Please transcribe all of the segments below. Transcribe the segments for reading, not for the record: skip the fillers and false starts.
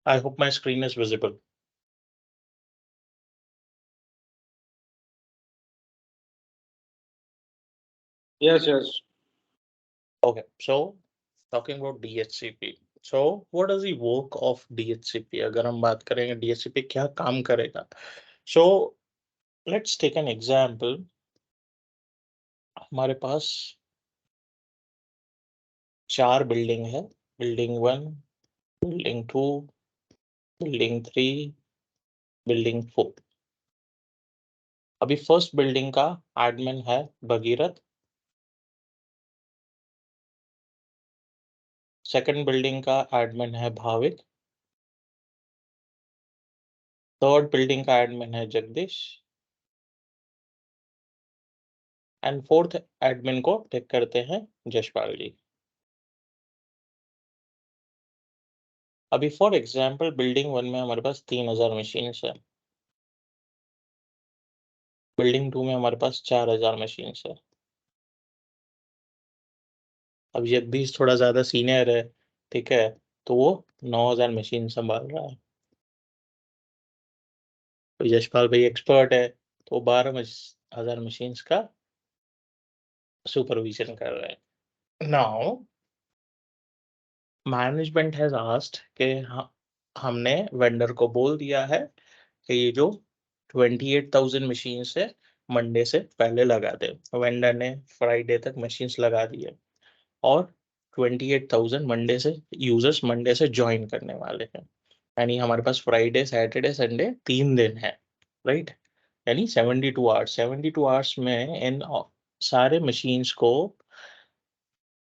I hope my screen is visible. Yes, yes. Okay, so talking about DHCP. So what is the work of DHCP? अगर हम बात करेंगे DHCP क्या काम करेगा? So let's take an example. हमारे पास 4 building है, बिल्डिंग 1, बिल्डिंग 2, बिल्डिंग 3, बिल्डिंग 4। अभी फर्स्ट बिल्डिंग का एडमिन है भगीरथ, सेकंड बिल्डिंग का एडमिन है भाविक, थर्ड बिल्डिंग का एडमिन है जगदीश एंड फोर्थ एडमिन को टेक करते हैं जशपाल जी। अभी फॉर एग्जांपल बिल्डिंग 1 में हमारे पास 3000 मशीन्स है, बिल्डिंग 2 में हमारे पास 4000 मशीन्स है। अब जगदीश थोड़ा ज्यादा सीनियर है, ठीक है, तो वो 9000 मशीन संभाल रहा है। तो यशपाल भाई एक्सपर्ट है, तो 12,000 मशीन्स का सुपरविजन कर रहे हैं। नाउ मैनेजमेंट हैज आस्क्ड कि हमने वेंडर को बोल दिया है कि ये जो 28,000 मशीन्स है मंडे से पहले लगा दे। वेंडर ने फ्राइडे तक मशीन्स लगा दी है और 28,000 मंडे से यूजर्स मंडे से ज्वाइन करने वाले हैं। यानी हमारे पास फ्राइडे सैटरडे संडे 3 दिन है, राइट। यानी 72 आवर्स में इन सारे मशीन्स को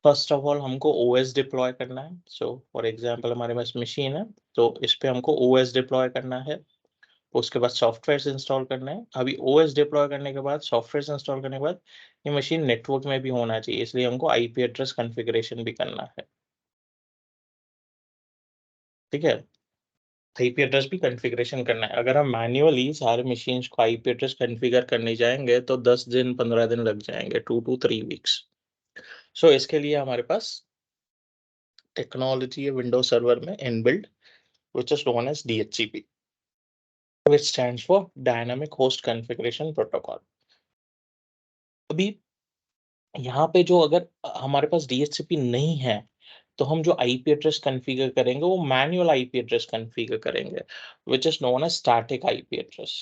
फर्स्ट ऑफ ऑल हमको ओएस डिप्लॉय करना है। सो फॉर एग्जांपल हमारे पास मशीन है, तो इस पे हमको ओएस डिप्लॉय करना है, उसके बाद सॉफ्टवेयर इंस्टॉल करना है। अभी ओएस डिप्लॉय करने के बाद सॉफ्टवेयर इंस्टॉल करने के बाद ये मशीन नेटवर्क में भी होना चाहिए, इसलिए हमको आईपी एड्रेस कॉन्फ़िगरेशन भी करना है, ठीक है। आईपी एड्रेस भी कॉन्फ़िगरेशन करना है। अगर हम मैन्युअली सारे मशीन्स को आईपी एड्रेस कॉन्फ़िगर करने जाएंगे तो 10 दिन 15 दिन लग जाएंगे, 2 to 3 weeks। सो इसके लिए हमारे पास टेक्नोलॉजी है विंडोज सर्वर में inbuilt, which is known as DHCP, which stands for Dynamic Host Configuration Protocol। अभी यहाँ पे जो अगर हमारे पास DHCP नहीं है तो हम जो आईपी एड्रेस कॉन्फ़िगर करेंगे वो मैन्युअल आईपी एड्रेस कॉन्फ़िगर करेंगे, which is known as static IP address।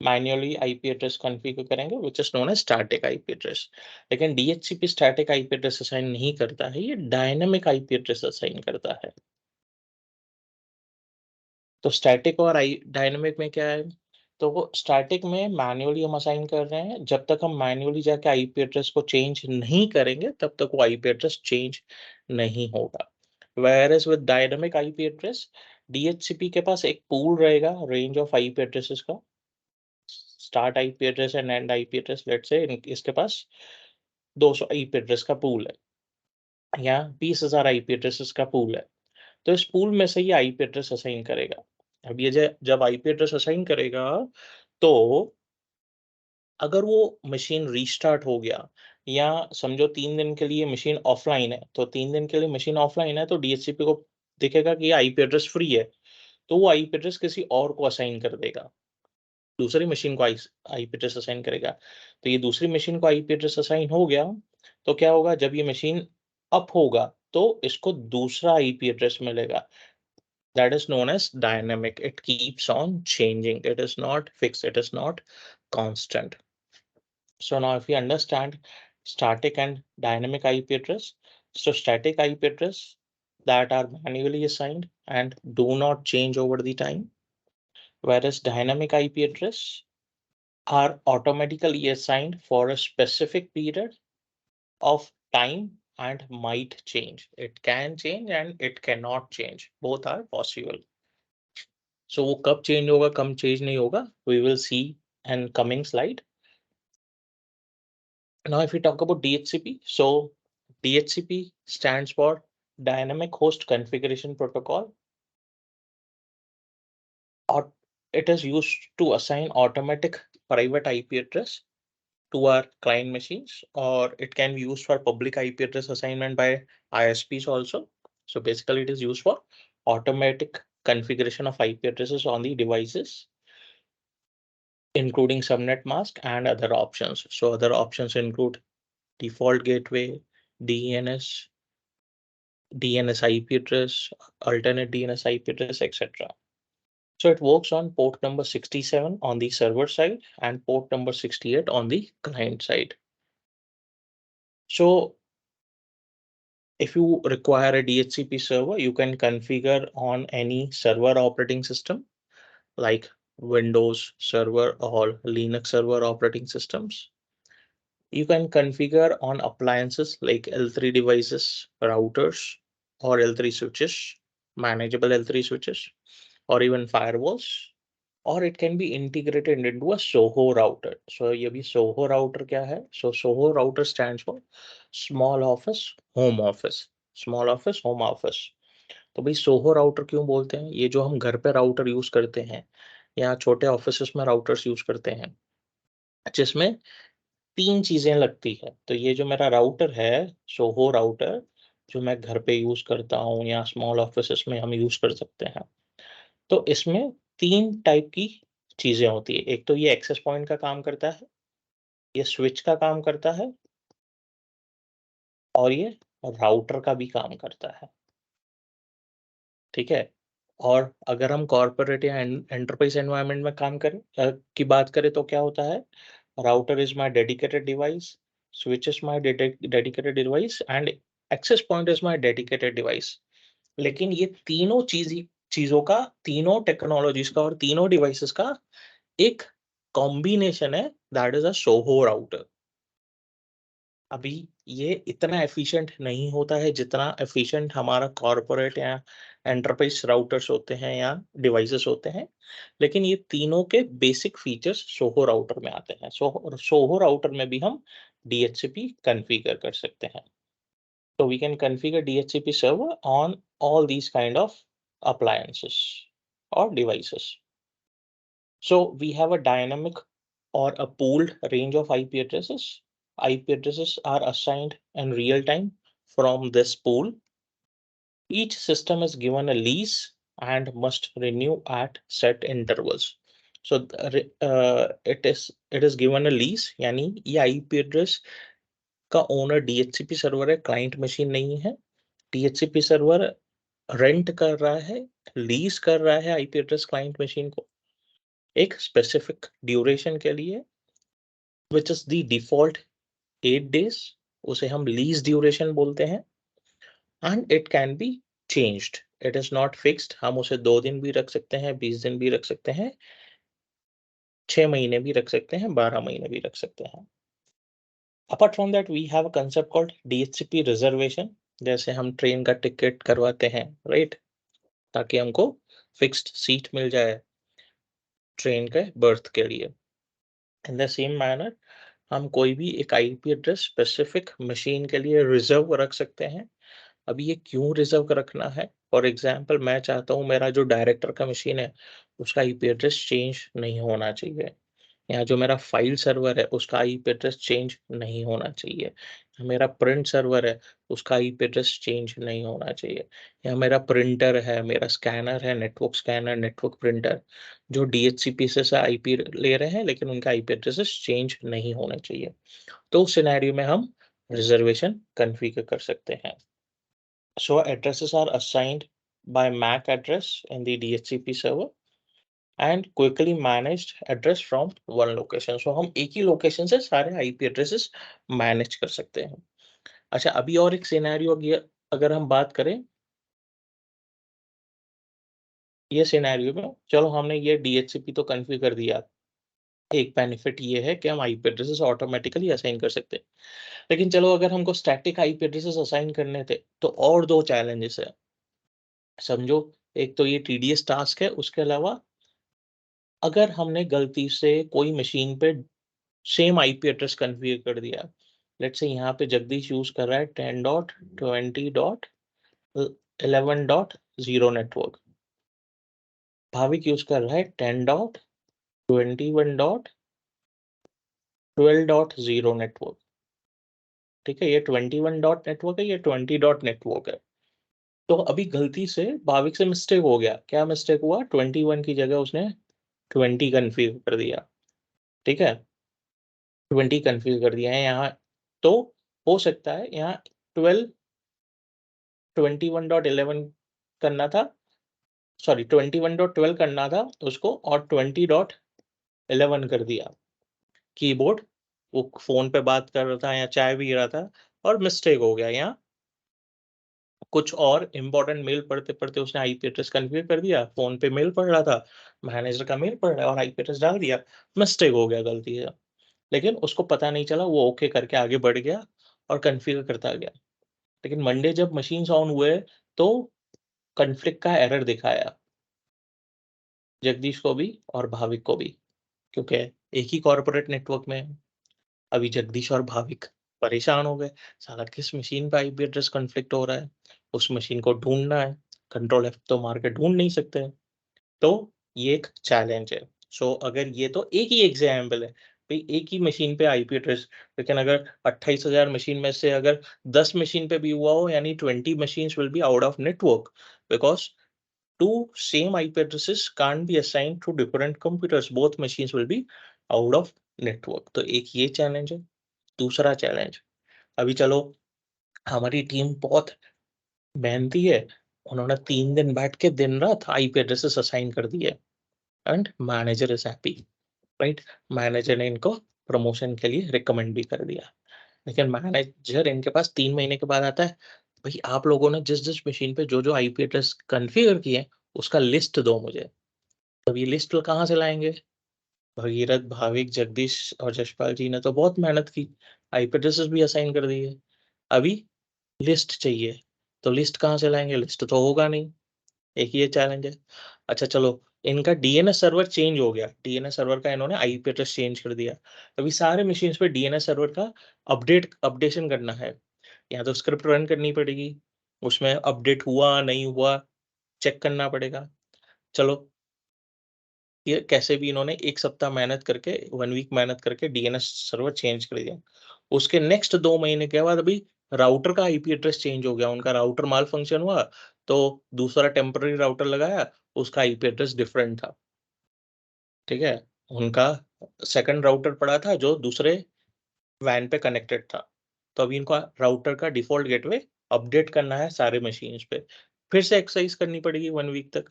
Manually IP address configure करेंगे which is known as static IP address। लेकिन DHCP static IP address assign नहीं करता है, ये डायनामिक आईपी एड्रेस असाइन करता है। तो स्टैटिक और डायनामिक में क्या है? तो वो स्टैटिक में मैन्युअली हम असाइन कर रहे हैं, जब तक हम मैन्युअली जाके आईपी एड्रेस को चेंज नहीं करेंगे तब तक वो आईपी एड्रेस चेंज नहीं होगा। Whereas with dynamic IP address DHCP के पास एक पूल रहेगा रेंज ऑफ आईपी एड्रेसेस का, start IP address and and IP address. Let's say इसके पास 200 आईपी एड्रेस का पूल है या 20,000 आईपी एड्रेसेस का पूल है, तो इस पूल में से ये आईपी एड्रेस असाइन करेगा। अब ये जब आईपी एड्रेस असाइन करेगा तो अगर वो मशीन रीस्टार्ट हो गया या समझो 3 दिन के लिए मशीन ऑफलाइन है, तो 3 दिन के लिए मशीन ऑफलाइन है तो डीएचसीपी को दिखेगा कि ये आईपी एड्रेस फ्री है, तो वो आईपी एड्रेस किसी और को असाइन कर देगा, दूसरी मशीन को आईपी एड्रेस असाइन करेगा। तो ये दूसरी मशीन को आईपी एड्रेस असाइन हो गया, तो क्या होगा, जब ये मशीन अप होगा तो इसको दूसरा आईपी एड्रेस मिलेगा। That is known as dynamic. It keeps on changing. It is not fixed. It is not constant. So now if we understand static and dynamic IP address, so static IP address that are manually assigned and do not change over the time, whereas dynamic IP address are automatically assigned for a specific period of time and might change. It can change and it cannot change. Both are possible. So वो कब change होगा कब change नहीं होगा, we will see in coming slide. Now if we talk about DHCP, so DHCP stands for Dynamic Host Configuration Protocol, or it is used to assign automatic private IP address to our client machines, or it can be used for public IP address assignment by ISPs also. So basically it is used for automatic configuration of IP addresses on the devices, including subnet mask and other options. So other options include default gateway, DNS, DNS IP address, alternate DNS IP address, etc. So it works on port number 67 on the server side and port number 68 on the client side. So if you require a DHCP server, you can configure on any server operating system like Windows server or Linux server operating systems. You can configure on appliances like L3 devices, routers, or L3 switches, manageable L3 switches, or even firewalls, or it can be integrated into a SOHO router. So ये भी SOHO router क्या है? So SOHO router stands for Small Office Home Office. Small Office Home Office. तो भाई Soho router क्यों बोलते हैं? ये जो हम घर पे राउटर यूज करते हैं या छोटे ऑफिस में राउटर्स यूज करते हैं, जिसमें तीन चीजें लगती है। तो ये जो मेरा राउटर है, सोहो राउटर, जो मैं घर पे यूज करता हूँ या स्मॉल ऑफिस में हम यूज कर सकते हैं, तो इसमें तीन टाइप की चीजें होती है। एक तो ये एक्सेस पॉइंट का काम करता है, ये स्विच का काम करता है, और ये राउटर का भी काम करता है। ठीक है। और अगर हम कॉर्पोरेट या एंटरप्राइज एनवायरनमेंट में काम करें की बात करें तो क्या होता है? Router is my dedicated device, switch is my dedicated device and access point is my dedicated device. लेकिन ये तीनों चीजों का, तीनों टेक्नोलॉजीज का और तीनों डिवाइसेस का एक कॉम्बिनेशन है, that is a Soho router. अभी ये इतना एफिशिएंट नहीं होता है जितना एफिशिएंट हमारा कॉर्पोरेट या एंटरप्राइज राउटर्स होते हैं या डिवाइसेस होते हैं, लेकिन ये तीनों के बेसिक फीचर्स सोहो राउटर में आते हैं। सोहो राउटर में भी हम DHCP कॉन्फ़िगर कर सकते हैं। तो we can configure DHCP server on all these kind of appliances or devices. So we have a dynamic or a pooled range of IP addresses. IP addresses are assigned in real time from this pool. Each system is given a lease and must renew at set intervals. So it is given a lease, यानी ये IP address का owner DHCP server है, client machine नहीं है। DHCP server rent कर रहा है, lease कर रहा है IP एड्रेस क्लाइंट मशीन को एक स्पेसिफिक ड्यूरेशन के लिए, which is the default 8 days, उसे हम लीज ड्यूरेशन बोलते हैं। And it can be changed, it is not fixed. हम उसे 2 दिन भी रख सकते हैं, 20 दिन भी रख सकते हैं, 6 महीने भी रख सकते हैं, 12 महीने भी रख सकते हैं। Apart from that we have a concept called DHCP reservation. जैसे हम ट्रेन का टिकट करवाते हैं, राइट, ताकि हमको फिक्स्ड सीट मिल जाए ट्रेन के बर्थ के लिए। इन द सेम मैनर हम कोई भी एक IP एड्रेस स्पेसिफिक मशीन के लिए रिजर्व रख सकते हैं। अभी ये क्यों रिजर्व रखना है? फॉर एग्जाम्पल मैं चाहता हूँ मेरा जो डायरेक्टर का मशीन है उसका IP एड्रेस चेंज नहीं होना चाहिए, या जो मेरा फाइल सर्वर है उसका IP एड्रेस चेंज नहीं होना चाहिए, या मेरा प्रिंट सर्वर है उसका IP एड्रेस चेंज नहीं होना चाहिए, या मेरा प्रिंटर है, मेरा स्कैनर है, नेटवर्क स्कैनर, नेटवर्क प्रिंटर, जो DHCP से IP ले रहे हैं लेकिन उनका IP एड्रेसेस चेंज नहीं होने चाहिए। तो उस सिनेरियो में हम रिजर्वेशन कॉन्फ़िगर कर सकते हैं। So addresses are assigned by MAC address in the DHCP server and quickly managed address from one location. So हम एक ही लोकेशन से सारे IP एड्रेसेस मैनेज कर सकते हैं। अच्छा, अभी और एक सिनेरियो अगर हम बात करें, ये सिनेरियो में चलो हमने ये DHCP तो कॉन्फ़िगर कर दिया। एक बेनिफिट ये है कि हम IP एड्रेसेस ऑटोमेटिकली असाइन कर सकते हैं। लेकिन चलो अगर हमको स्टैटिक IP एड्रेसेस असाइन करने थे तो और दो चैलेंजेस है। समझो, एक तो ये tedious टास्क है, उसके अलावा अगर हमने गलती से कोई मशीन पे सेम IP एड्रेस कॉन्फ़िगर कर दिया, लेट्स से यहाँ पे जगदीश यूज कर रहा है 10.20.11.0 नेटवर्क, भाविक यूज कर रहा है 10.21.12.0 नेटवर्क। ठीक है, ये 21 डॉट नेटवर्क है, ये 20 डॉट नेटवर्क है। तो अभी गलती से भाविक से मिस्टेक हो गया। क्या मिस्टेक हुआ? 21 की जगह उसने 20 कन्फिगर कर दिया। ठीक है? 20 कन्फिगर कर दिया है यहाँ। तो हो सकता है यहाँ 12 21.11 करना था, सॉरी 21.12 करना था उसको, और 20.11 कर दिया। कीबोर्ड, वो फ़ोन पे बात कर रहा था या चाय पी रहा था और मिस्टेक हो गया यहाँ। कुछ और इम्पोर्टेंट मेल पढ़ते-पढ़ते उसने आईपी एड्रेस कॉन्फ़िगर कर दिया, फ़ोन पे मेल पढ़ रहा था, मैनेजर का मेल पढ़ रहा है और आईपी एड्रेस डाल दिया, मिस्टेक हो गया गलती से। लेकिन उसको पता नहीं चला, वो ओके करके आगे बढ़ गया और कॉन्फ़िगर करता गया। लेकिन मंडे जब मशीन्स ऑन हुए, तो कॉन्फ्लिक्ट का एरर दिखाया, जगदीश को भी और भाविक को भी, क्योंकि एक ही कॉर्पोरेट नेटवर्क में है। अभी जगदीश और भाविक परेशान हो गए, साला किस मशीन पे आईपी एड्रेस कॉन्फ्लिक्ट हो रहा है, उस मशीन को ढूँढना है, कंट्रोल एफ तो मार के ढूँढ नहीं सकते हैं। तो ये एक चैलेंज है। सो अगर ये तो एक ही एग्ज़ाम्पल है, भई एक ही मशीन पे आईपी एड्रेस, लेकिन अगर 28,000 मशीन में से अगर 10 मशीन पे भी हुआ हो, यानी 20 machines will be out of network, because two same IP addresses can't be assigned to different computers, both machines will be out of network। तो एक ये चैलेंज है। दूसरा चैलेंज, अभी चलो हमारी टीम बहुत मेहनती है, उन्होंने 3 दिन बैठ के दिन-रात आईपी एड्रेसेस असाइन कर दिए and manager is happy, right? Manager ने इनको प्रमोशन के लिए रिकमेंड भी कर दिया। लेकिन मैनेजर इनके पास 3 महीने के बाद आता है, भई आप लोगों ने जिस-जिस मशीन पे जो-जो आईपी एड्रेस कॉन्फ़िगर किए हैं, उसका लिस्ट दो मुझे। अब ये लिस्ट कहाँ से लाएँगे? भगीरथ, भाविक, जगदीश और यशपाल जी ने तो बहुत मेहनत की, आईपी एड्रेसेस भी असाइन कर दिए। अभी लिस्ट चाहिए, तो लिस्ट कहाँ से लाएँगे? लिस्ट तो होगा नहीं, एक ये चैलेंज है। अच्छा चलो, इनका डीएनएस सर्वर चेंज हो गया, डीएनएस सर्वर का इन्होंने आईपी एड्रेस चेंज कर दिया। अभी सारे मशीन्स पे डीएनएस सर्वर का अपडेशन करना है, या तो स्क्रिप्ट रन करनी पड़ेगी, उसमें अपडेट हुआ, नहीं हुआ, चेक करना पड़ेगा। चलो, ये कैसे भी इन्होंने 1 सप्ताह मेहनत करके, 1 वीक मेहनत करके डीएनएस सर्वर चेंज कर दिया। उसके नेक्स्ट 2 महीने के बाद अभी राउटर का आईपी एड्रेस चेंज हो गया, उनका राउटर माल फंक्शन हुआ, तो दूसरा टेम्परेरी राउटर लगाया, उसका आईपी एड्रेस डिफरेंट था, ठीक है? उनका सेकंड राउटर पड़ा था जो दूसरे वैन पे कनेक्टेड था। तो अभी इनको राउटर का डिफ़ॉल्ट गेटवे अपडेट करना है सारे मशीन्स पे। फिर से एक्सरसाइज़ करनी पड़ेगी 1 वीक तक।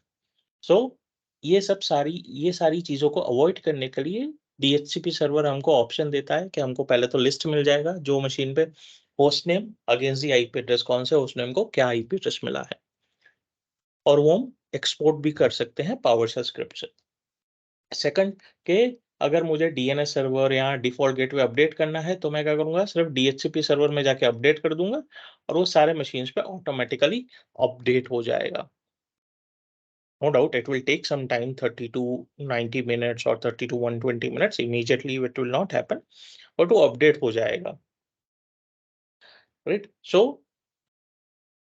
सो ये सारी चीज़ों को अवॉइड करने के लिए डीएचसीपी सर्वर हमको ऑप्शन देता है कि हमको पहले तो लिस्ट मिल जाएगा, जो मशीन पे host name against the IP address, कौन से होस्ट नेम को क्या आईपी एड्रेस मिला है, और वो हम एक्सपोर्ट भी कर सकते हैं पावरशेल स्क्रिप्ट से। सेकंड के, अगर मुझे डीएनएस सर्वर या डिफ़ॉल्ट गेटवे अपडेट करना है, तो मैं क्या करूँगा, सिर्फ़ डीएचसीपी सर्वर में जाके अपडेट कर दूँगा और वो सारे मशीन्स पे ऑटोमैटिकली अपडेट हो जाएगा। No doubt it will take some time, 30 to 90 minutes or 30 to 120 minutes. Immediately it will not happen, but वो अपडेट हो जाएगा, राइट? सो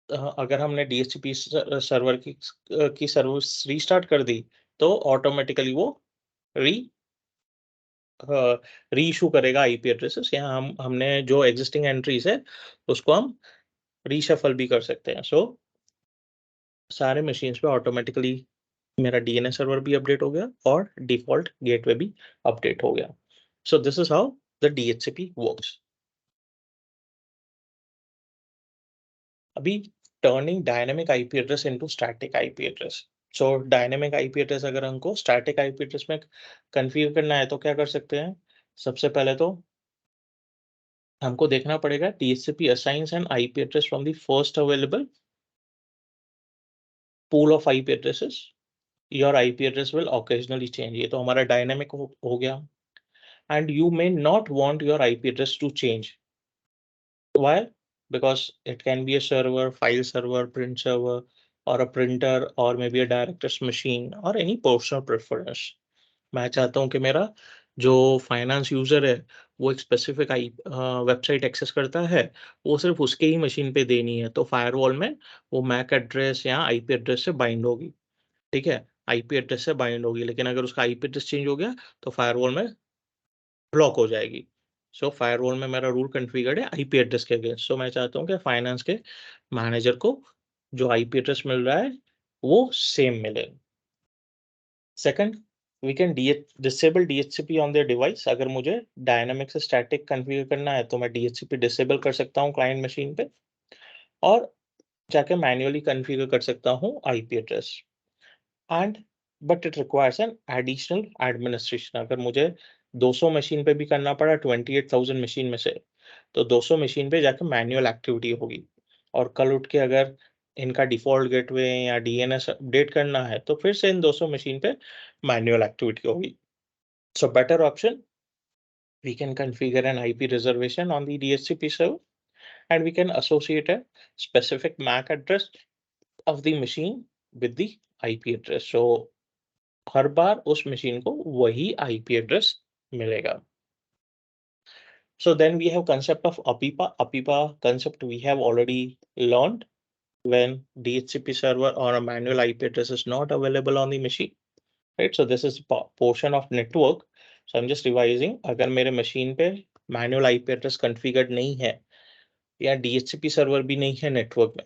अगर हमने डीएचसीपी सर्वर की सर्विस रीस्टार्ट कर दी, तो ऑटोमेटिकली वो री रीइश्यू करेगा आईपी एड्रेसेस, या हमने जो एग्जिस्टिंग एंट्रीज है उसको हम रीशफल भी कर सकते हैं। सो सारे मशीन्स पे ऑटोमेटिकली मेरा डीएनएस सर्वर भी अपडेट हो गया और डिफ़ॉल्ट गेटवे भी अपडेट हो गया। So this is how the DHCP works. अभी turning dynamic IP address into static IP address. So dynamic IP address अगर हमको स्टैटिक आईपी एड्रेस में कॉन्फ़िगर करना है, तो क्या कर सकते हैं? सबसे पहले तो हमको देखना पड़ेगा, DHCP assigns an IP address from the first available pool of IP addresses, your IP address will occasionally change. ये तो हमारा डायनामिक हो गया। And you may not want your IP address to change. Why? Because it can be a server, file server, print server, or a printer, or maybe a director's machine, or any personal preference. मैं चाहता हूँ कि मेरा जो finance user है, वो एक specific website access करता है, वो सिर्फ़ उसके ही मशीन पे देनी है, तो फायरवॉल में वो मैक एड्रेस या आईपी एड्रेस से बाइंड होगी, ठीक है? आईपी एड्रेस से बाइंड होगी, लेकिन अगर उसका आईपी एड्रेस चेंज हो गया, तो फायरवॉल में ब्लॉक हो जाएगी। सो फायरवॉल में मेरा रूल कॉन्फ़िगर्ड है आईपी एड्रेस के अगेंस्ट। सो मैं चाहता हूँ कि फाइनेंस के मैनेजर को जो IP एड्रेस मिल रहा है वो सेम मिले। Second, we can disable DHCP on their device. अगर मुझे डायनामिक से स्टैटिक कॉन्फ़िगर करना है तो मैं DHCP डिसेबल कर सकता हूँ क्लाइंट मशीन पे, और जाके मैन्युअली कॉन्फ़िगर कर सकता हूँ IP address. And but it requires an additional administration. अगर मुझे 200 मशीन पे भी करना पड़ा 28,000 मशीन में से, तो 200 मशीन पे जाके मैनुअल एक्टिविटी होगी, और कल उठ के अगर इनका डिफ़ॉल्ट गेटवे या DNS अपडेट करना है तो फिर से इन 200 मशीन पे मैनुअल एक्टिविटी होगी। So better option, we can configure an IP reservation on the DHCP server, and we can associate a specific MAC address of the machine with the IP address. So हर बार उस machine को वही IP address मिलेगा। So then we have concept of APIPA. APIPA concept we have already learned when DHCP server or a manual IP address is not available on the machine, right? So this is portion of network. So I'm just revising. अगर मेरे machine पे manual IP address configured नहीं है या DHCP server भी नहीं है network में,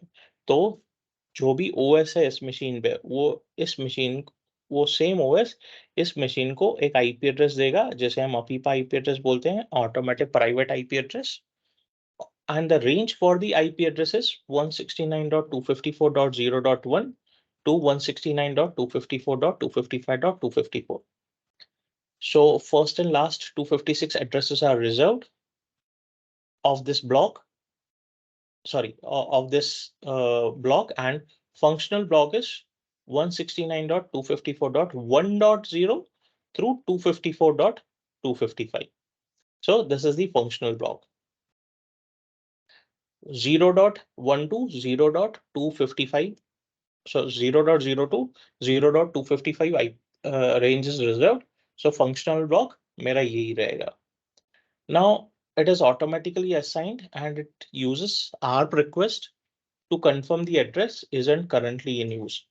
तो जो भी OS है इस मशीन पे, वो सेम OS इस मशीन को एक IP एड्रेस देगा, जिसे हम APIPA IP एड्रेस बोलते हैं, automatic private IP address. And the range for the IP address is 169.254.0.1 to 169.254.255.254. So first and last 256 addresses are reserved of this block, of this block, and functional block is 169.254.1.0 through 254.255. So this is the functional block. 0.1 to 0.255. So 0.0 to 0.255 range is reserved. So functional block मेरा यही रहेगा. Now it is automatically assigned and it uses ARP request to confirm the address isn't currently in use.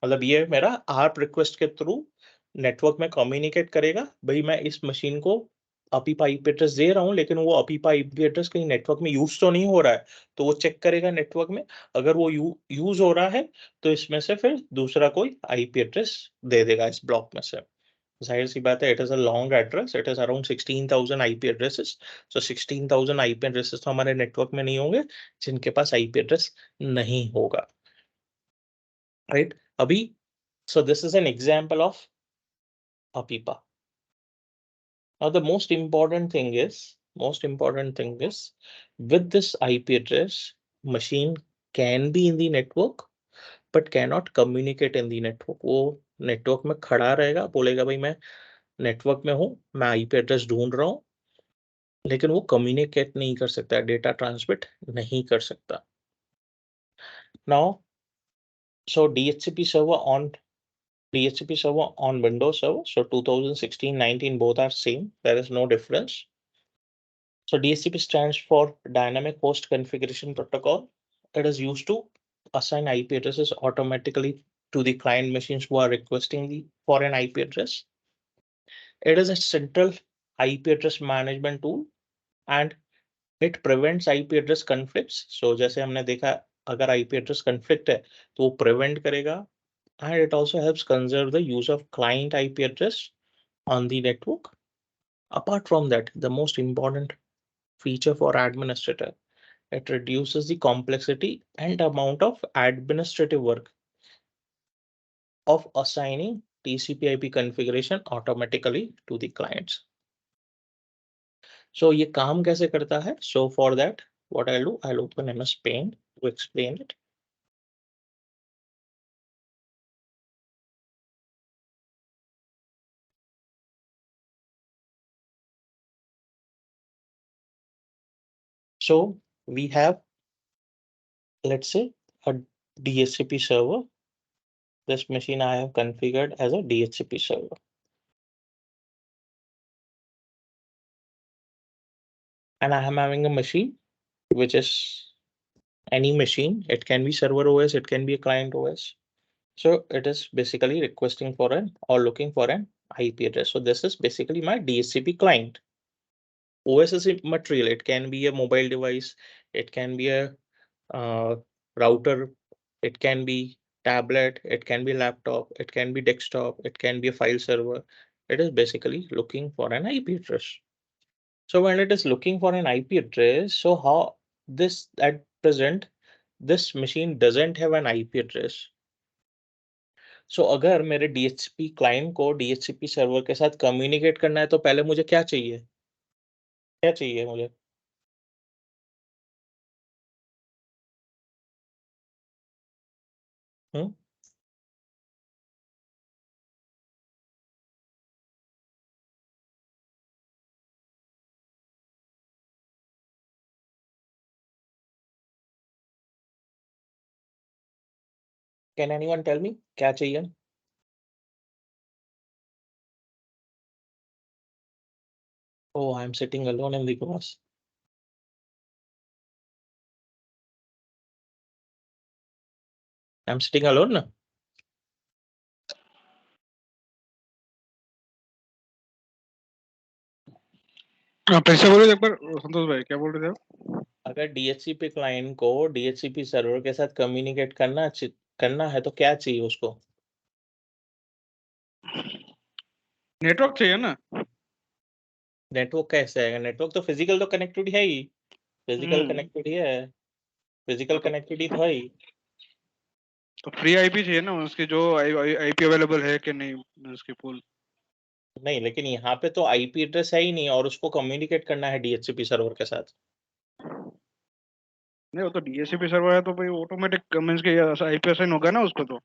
मतलब ये मेरा ARP request के through network में communicate करेगा, भाई मैं इस मशीन को APIPA IP एड्रेस दे रहा हूँ, लेकिन वो APIPA IP एड्रेस कहीं नेटवर्क में यूज तो नहीं हो रहा है, तो वो चेक करेगा नेटवर्क में। अगर वो यूज हो रहा है तो इसमें से फिर दूसरा कोई IP एड्रेस दे देगा इस ब्लॉक में से। जाहिर सी बात है, it is a long address, it is around 16,000 IP addresses. So 16,000 IP addresses तो हमारे नेटवर्क में नहीं होंगे जिनके पास IP एड्रेस नहीं होगा, राइट? अभी so this is an example of APIPA. Now the most important thing is with this IP address, machine can be in the network but cannot communicate in the network. वो network में खड़ा रहेगा, बोलेगा भाई मैं network में हूँ, मैं IP एड्रेस ढूंढ रहा हूँ, लेकिन वो कम्युनिकेट नहीं कर सकता, डेटा ट्रांसमिट नहीं कर सकता। Now, so DHCP server on Windows Server. So 2016-19 both are same. There is no difference. So DHCP stands for Dynamic Host Configuration Protocol. It is used to assign IP addresses automatically to the client machines who are requesting for an IP address. It is a central IP address management tool and it prevents IP address conflicts. So जैसे हमने देखा, अगर IP address conflict है तो वो prevent करेगा, and it also helps conserve the use of client IP address on the network. Apart from that, the most important feature for administrator, it reduces the complexity and amount of administrative work of assigning TCP/IP configuration automatically to the clients. So ये काम कैसे करता है? So for that, what I'll do, I'll open MS Paint to explain it. So we have, let's say, a DHCP server. This machine I have configured as a DHCP server. And I am having a machine, which is any machine. It can be server OS, it can be a client OS. So it is basically requesting for an or looking for an IP address. So this is basically my DHCP client. OS is immaterial. It can be a mobile device. It can be a router It can be tablet, it can be laptop, it can be desktop, it can be a file server. It is basically looking for an IP address. So when it is looking for an IP address, so how this at present this machine doesn't have an IP address. So अगर मेरे DHCP client को DHCP server के साथ communicate करना है तो पहले मुझे क्या चाहिए? क्या चाहिए मुझे? Hmm? Can anyone tell me क्या चाहिए? Oh, I'm sitting alone in the class. I'm sitting alone ना? फिर से बोलो एक बार संतोष भाई, क्या बोल रहे थे आप? अगर DHCP क्लाइंट को DHCP सर्वर के साथ कम्युनिकेट करना है तो क्या चाहिए उसको? नेटवर्क चाहिए ना। नेटवर्क कैसे आएगा? नेटवर्क तो फिजिकल तो कनेक्टिविटी है ही। फिजिकल हम्म, कनेक्टिविटी है। फिजिकल हाँ, तो कनेक्टिविटी तो है ही। फ्री आईपी चाहिए ना उसके, जो आईपी अवेलेबल है कि नहीं उसकी पूल। नहीं, लेकिन यहाँ पे तो आईपी एड्रेस है ही नहीं और उसको कम्युनिकेट करना है DHCP सर्वर के साथ। नहीं, वो तो डीएससीपी सर्वर है तो भाई ऑटोमेटिक मींस के आईपी असाइन होगा ना उसको। तो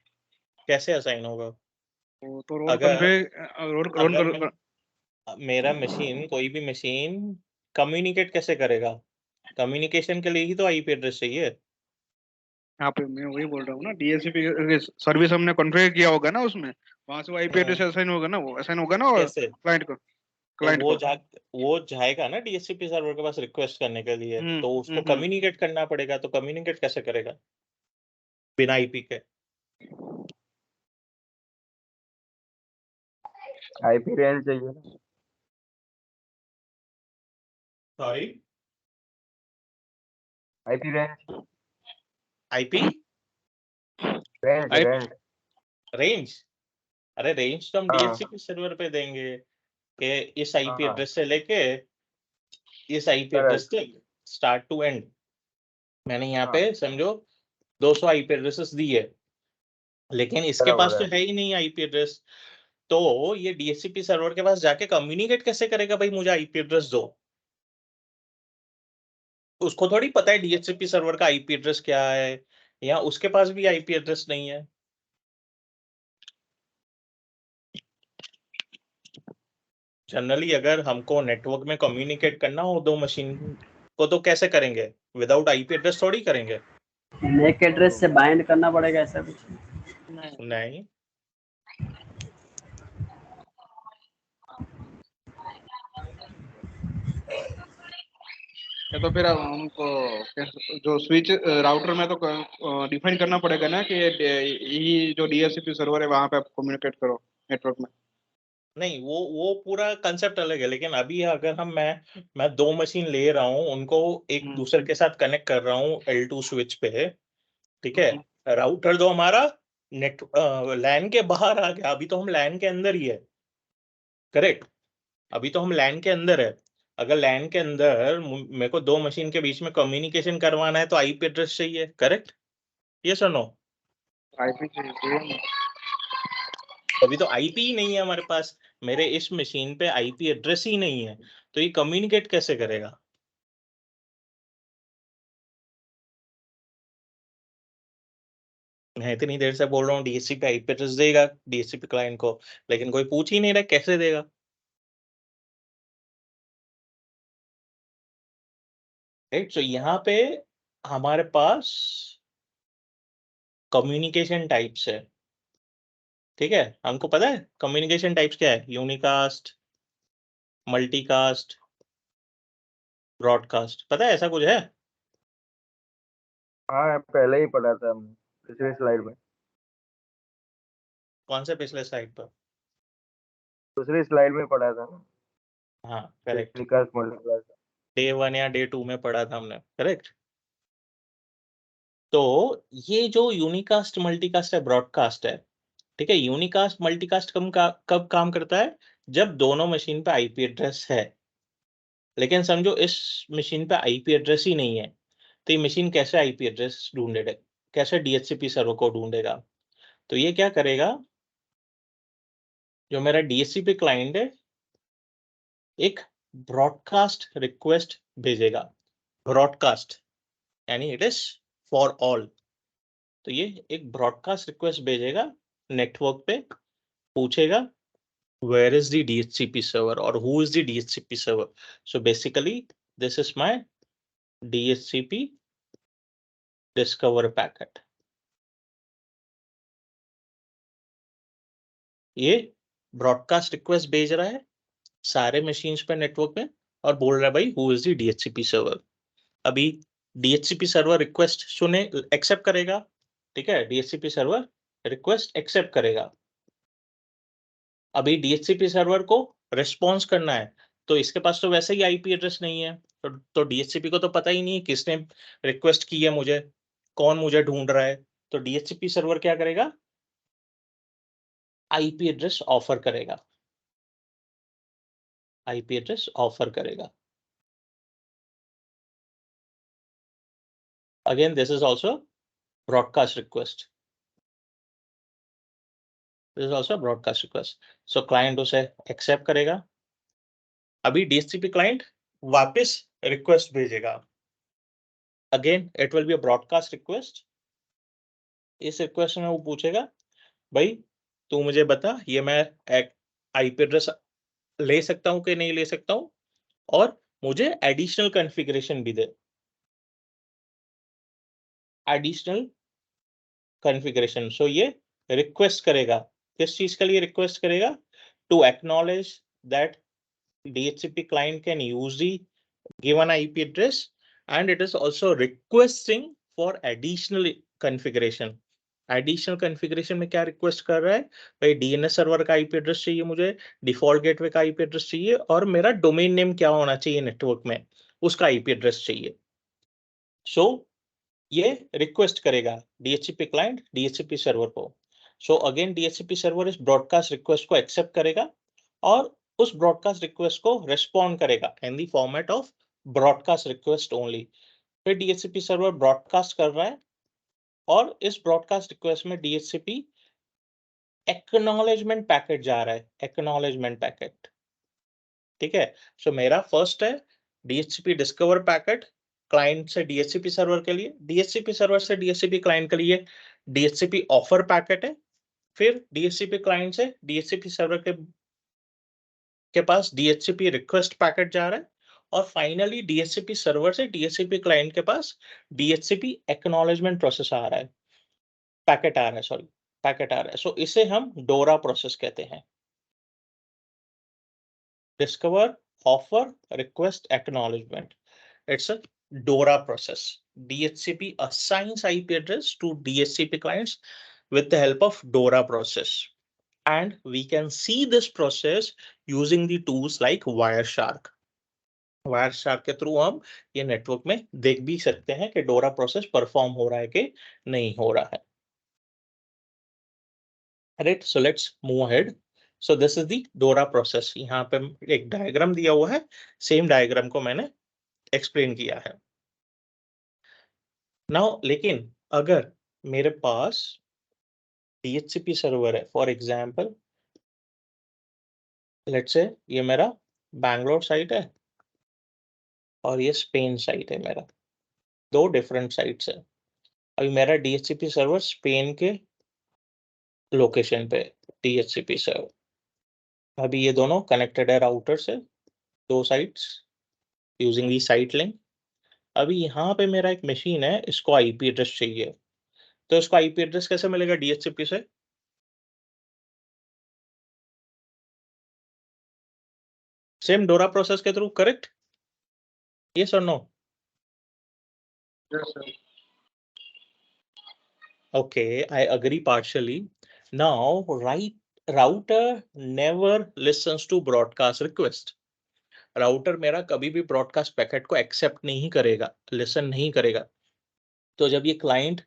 कैसे असाइन होगा? वो तो रोल अगर कन्फिग रोल अगर मेरा मशीन कोई भी मशीन कम्युनिकेट कैसे करेगा? कम्युनिकेशन के लिए ही तो आईपी एड्रेस चाहिए। यहाँ पे मैं वही बोल रहा हूँ ना, डीएससीपी सर्विस हमने कॉन्फ़िगर किया होगा ना उसमें, वहां से वो आईपी एड्रेस हम्म, असाइन होगा ना, वो असाइन होगा ना कैसे? क्लाइंट को। तो क्लाइंट को। वो जाएगा ना DHCP सर्वर के पास रिक्वेस्ट करने के लिए, हम्म, तो उसको कम्युनिकेट करना पड़ेगा। तो कम्युनिकेट कैसे करेगा बिना आईपी के? आईपी रेंज चाहिए ना। Sorry, IP range IP range IP. Range range. अरे रेंज तो हम हाँ DHCP सर्वर पे देंगे कि इस आईपी हाँ एड्रेस से लेके इस आईपी एड्रेस करेक्ट। तक स्टार्ट टू एंड। मैंने यहाँ हाँ पे समझो 200 आईपी एड्रेसेस दी है, लेकिन इसके बराबर पास तो है। है ही नहीं आईपी एड्रेस। तो ये DHCP सर्वर के पास जाके कम्युनिकेट कैसे करेगा? भाई मुझे आईपी एड्रेस दो। उसको थोड़ी पता है DHCP सर्वर का आईपी एड्रेस क्या है, या उसके पास भी आईपी एड्रेस नहीं है। जनरली अगर हमको नेटवर्क में कम्युनिकेट करना हो दो मशीन को तो कैसे करेंगे? विदाउट आईपी एड्रेस थोड़ी करेंगे। मैक एड्रेस से बाइंड करना पड़ेगा ऐसा कुछ? नहीं। या तो फिर हमको जो स्विच राउटर में तो डिफाइन करना पड़ेगा ना कि ये जो डीएससीपी सर्वर है वहां पे आप कम्युनिकेट करो नेटवर्क में। नहीं, वो पूरा कंसेप्ट अलग है, लेकिन अभी अगर मैं दो मशीन ले रहा हूँ, उनको एक हम्म, दूसरे के साथ कनेक्ट कर रहा हूँ L2 स्विच पे, ठीक है। हम्म, राउटर तो हमारा नेट लैन के बाहर आ गया, अभी तो हम लैन के अंदर ही है। करेक्ट, अभी तो हम लैन के अंदर है। अगर लैन के अंदर मेरे को दो मशीन के बीच में कम्युनिकेशन करवाना है तो आईपी एड्रेस चाहिए। करेक्ट, ये सुनो। आईपी चाहिए। अभी तो आईपी ही नहीं है हमारे पास, मेरे इस मशीन पे आईपी एड्रेस ही नहीं है, तो ये कम्युनिकेट कैसे करेगा? मैं इतनी देर से बोल रहा हूँ DHCP आईपी एड्रेस देगा DHCP क्लाइंट को, लेकिन कोई पूछ ही नहीं रहा कैसे देगा। राइट, तो यहाँ पे हमारे पास कम्युनिकेशन टाइप्स है। ठीक है, हमको पता है कम्युनिकेशन टाइप्स क्या है? यूनिकास्ट, मल्टीकास्ट, ब्रॉडकास्ट, पता है ऐसा कुछ है? हाँ पहले ही पढ़ा था हमने पिछली स्लाइड में। कौन से पिछले स्लाइड पर? दूसरी स्लाइड में पढ़ा था ना, हाँ करेक्ट, विकास मल्टीप्लायर। डे 1 या डे 2 में पढ़ा था हमने। करेक्ट। तो ये जो यूनिकास्ट मल्टीकास्ट है, ब्रॉडकास्ट है, ठीक है। यूनिकास्ट मल्टीकास्ट कब काम करता है? जब दोनों मशीन पे आईपी एड्रेस है। लेकिन समझो इस मशीन पे आईपी एड्रेस ही नहीं है, तो ये मशीन कैसे आईपी एड्रेस ढूंढेगा, कैसे डीएचसीपी सर्वर को ढूंढेगा? तो ये क्या करेगा, जो मेरा डीएचसीपी क्लाइंट है, एक ब्रॉडकास्ट रिक्वेस्ट भेजेगा। ब्रॉडकास्ट यानी इट इज फॉर ऑल। तो ये एक ब्रॉडकास्ट रिक्वेस्ट भेजेगा नेटवर्क पे, पूछेगा where is the DHCP server or who is the DHCP server. So basically this is my DHCP discover packet. ये ब्रॉडकास्ट रिक्वेस्ट भेज रहा है सारे मशीन्स पे नेटवर्क में और बोल रहा है भाई who is the DHCP server. अभी DHCP सर्वर रिक्वेस्ट सुने, एक्सेप्ट करेगा, ठीक है। DHCP सर्वर रिक्वेस्ट एक्सेप्ट करेगा। अभी DHCP सर्वर को रिस्पॉन्स करना है, तो इसके पास तो वैसे ही आईपी एड्रेस नहीं है, तो DHCP को तो पता ही नहीं है किसने रिक्वेस्ट की है मुझे, कौन मुझे ढूंढ रहा है। तो DHCP सर्वर क्या करेगा, आईपी एड्रेस ऑफर करेगा, आईपी एड्रेस ऑफर करेगा। Again this is also broadcast request, this is also broadcast request. So client उसे एक्सेप्ट करेगा। अभी DHCP क्लाइंट वापस रिक्वेस्ट भेजेगा। Again it will be a broadcast request. इस रिक्वेस्ट में वो पूछेगा भाई तू मुझे बता ये मैं आईपी एड्रेस ले सकता हूं कि नहीं ले सकता हूं, और मुझे एडिशनल कॉन्फ़िगरेशन भी दे। एडिशनल कॉन्फ़िगरेशन, सो ये रिक्वेस्ट करेगा। किस चीज के लिए रिक्वेस्ट करेगा? To acknowledge that DHCP client can use the given IP address and it is also requesting for additional configuration. Additional configuration में क्या रिक्वेस्ट कर रहा है भाई, डीएनएस सर्वर का आईपी एड्रेस चाहिए मुझे, डिफॉल्ट गेटवे का आईपी एड्रेस चाहिए, और मेरा डोमेन नेम क्या होना चाहिए नेटवर्क में, उसका आईपी एड्रेस चाहिए। सो ये रिक्वेस्ट करेगा DHCP क्लाइंट DHCP सर्वर को। सो अगेन DHCP सर्वर इस ब्रॉडकास्ट रिक्वेस्ट को एक्सेप्ट करेगा और उस ब्रॉडकास्ट रिक्वेस्ट को रिस्पॉन्ड करेगा in the format of broadcast request only. फिर DHCP सर्वर ब्रॉडकास्ट कर रहा है और इस ब्रॉडकास्ट रिक्वेस्ट में DHCP एक्नॉलेजमेंट पैकेट जा रहा है, एक्नॉलेजमेंट पैकेट, ठीक है। सो मेरा फर्स्ट है DHCP डिस्कवर पैकेट क्लाइंट से DHCP सर्वर के लिए, DHCP सर्वर से DHCP क्लाइंट के लिए DHCP ऑफर पैकेट है। फिर DHCP क्लाइंट से DHCP सर्वर के पास DHCP रिक्वेस्ट पैकेट जा रहा है, और फाइनली DHCP सर्वर से DHCP क्लाइंट के पास DHCP एक्नॉलेजमेंट प्रोसेस आ रहा है, पैकेट आ रहा है, सॉरी पैकेट आ रहा है। सो इसे हम डोरा प्रोसेस कहते हैं, discover offer request acknowledgement. It's a DORA process. DHCP assigns IP address to DHCP clients with the help of DORA process. And we can see this process using the tools like Wireshark. Wireshark के through हम ये network में देख भी सकते हैं कि DORA process perform हो रहा है कि नहीं हो रहा है। Right, so let's move ahead. So this is the DORA process. यहाँ पे एक डायग्राम दिया हुआ है, सेम डायग्राम को मैंने एक्सप्लेन किया है। नाउ लेकिन अगर मेरे पास DHCP सर्वर है, फॉर एग्जांपल लेट्स से ये मेरा बैंगलोर साइट है और ये स्पेन साइट है, मेरा दो डिफरेंट साइट्स है। अभी मेरा DHCP सर्वर स्पेन के लोकेशन पे DHCP सर्वर, अभी ये दोनों कनेक्टेड है राउटर से, दो sites using the site link. अभी यहाँ पे मेरा एक मशीन है, इसको आईपी एड्रेस चाहिए, तो इसको आईपी एड्रेस कैसे मिलेगा DHCP से? सेम डोरा प्रोसेस के थ्रू, करेक्ट? यस और no? Yes, sir. Okay, I agree partially. Now, router never listens to broadcast request. Router मेरा कभी भी ब्रॉडकास्ट पैकेट को एक्सेप्ट नहीं करेगा, लिसन नहीं करेगा। तो जब ये क्लाइंट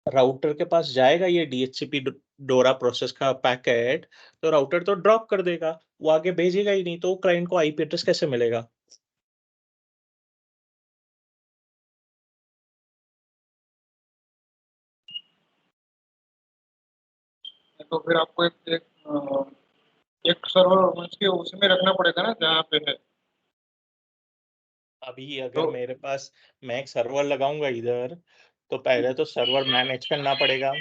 राउटर के पास जाएगा ये डीएचसीपी डोरा प्रोसेस का पैकेट, तो राउटर तो ड्रॉप कर देगा, वो आगे भेजेगा ही नहीं, तो क्लाइंट को आईपी एड्रेस कैसे मिलेगा? तो फिर आपको एक सर्वर उसके उसमें रखना पड़ेगा ना जहाँ पे है। अभी अगर तो मेरे पास मैं एक सर्वर लगाऊंगा इधर, तो पहले तो सर्वर मैनेज करना पड़ेगा,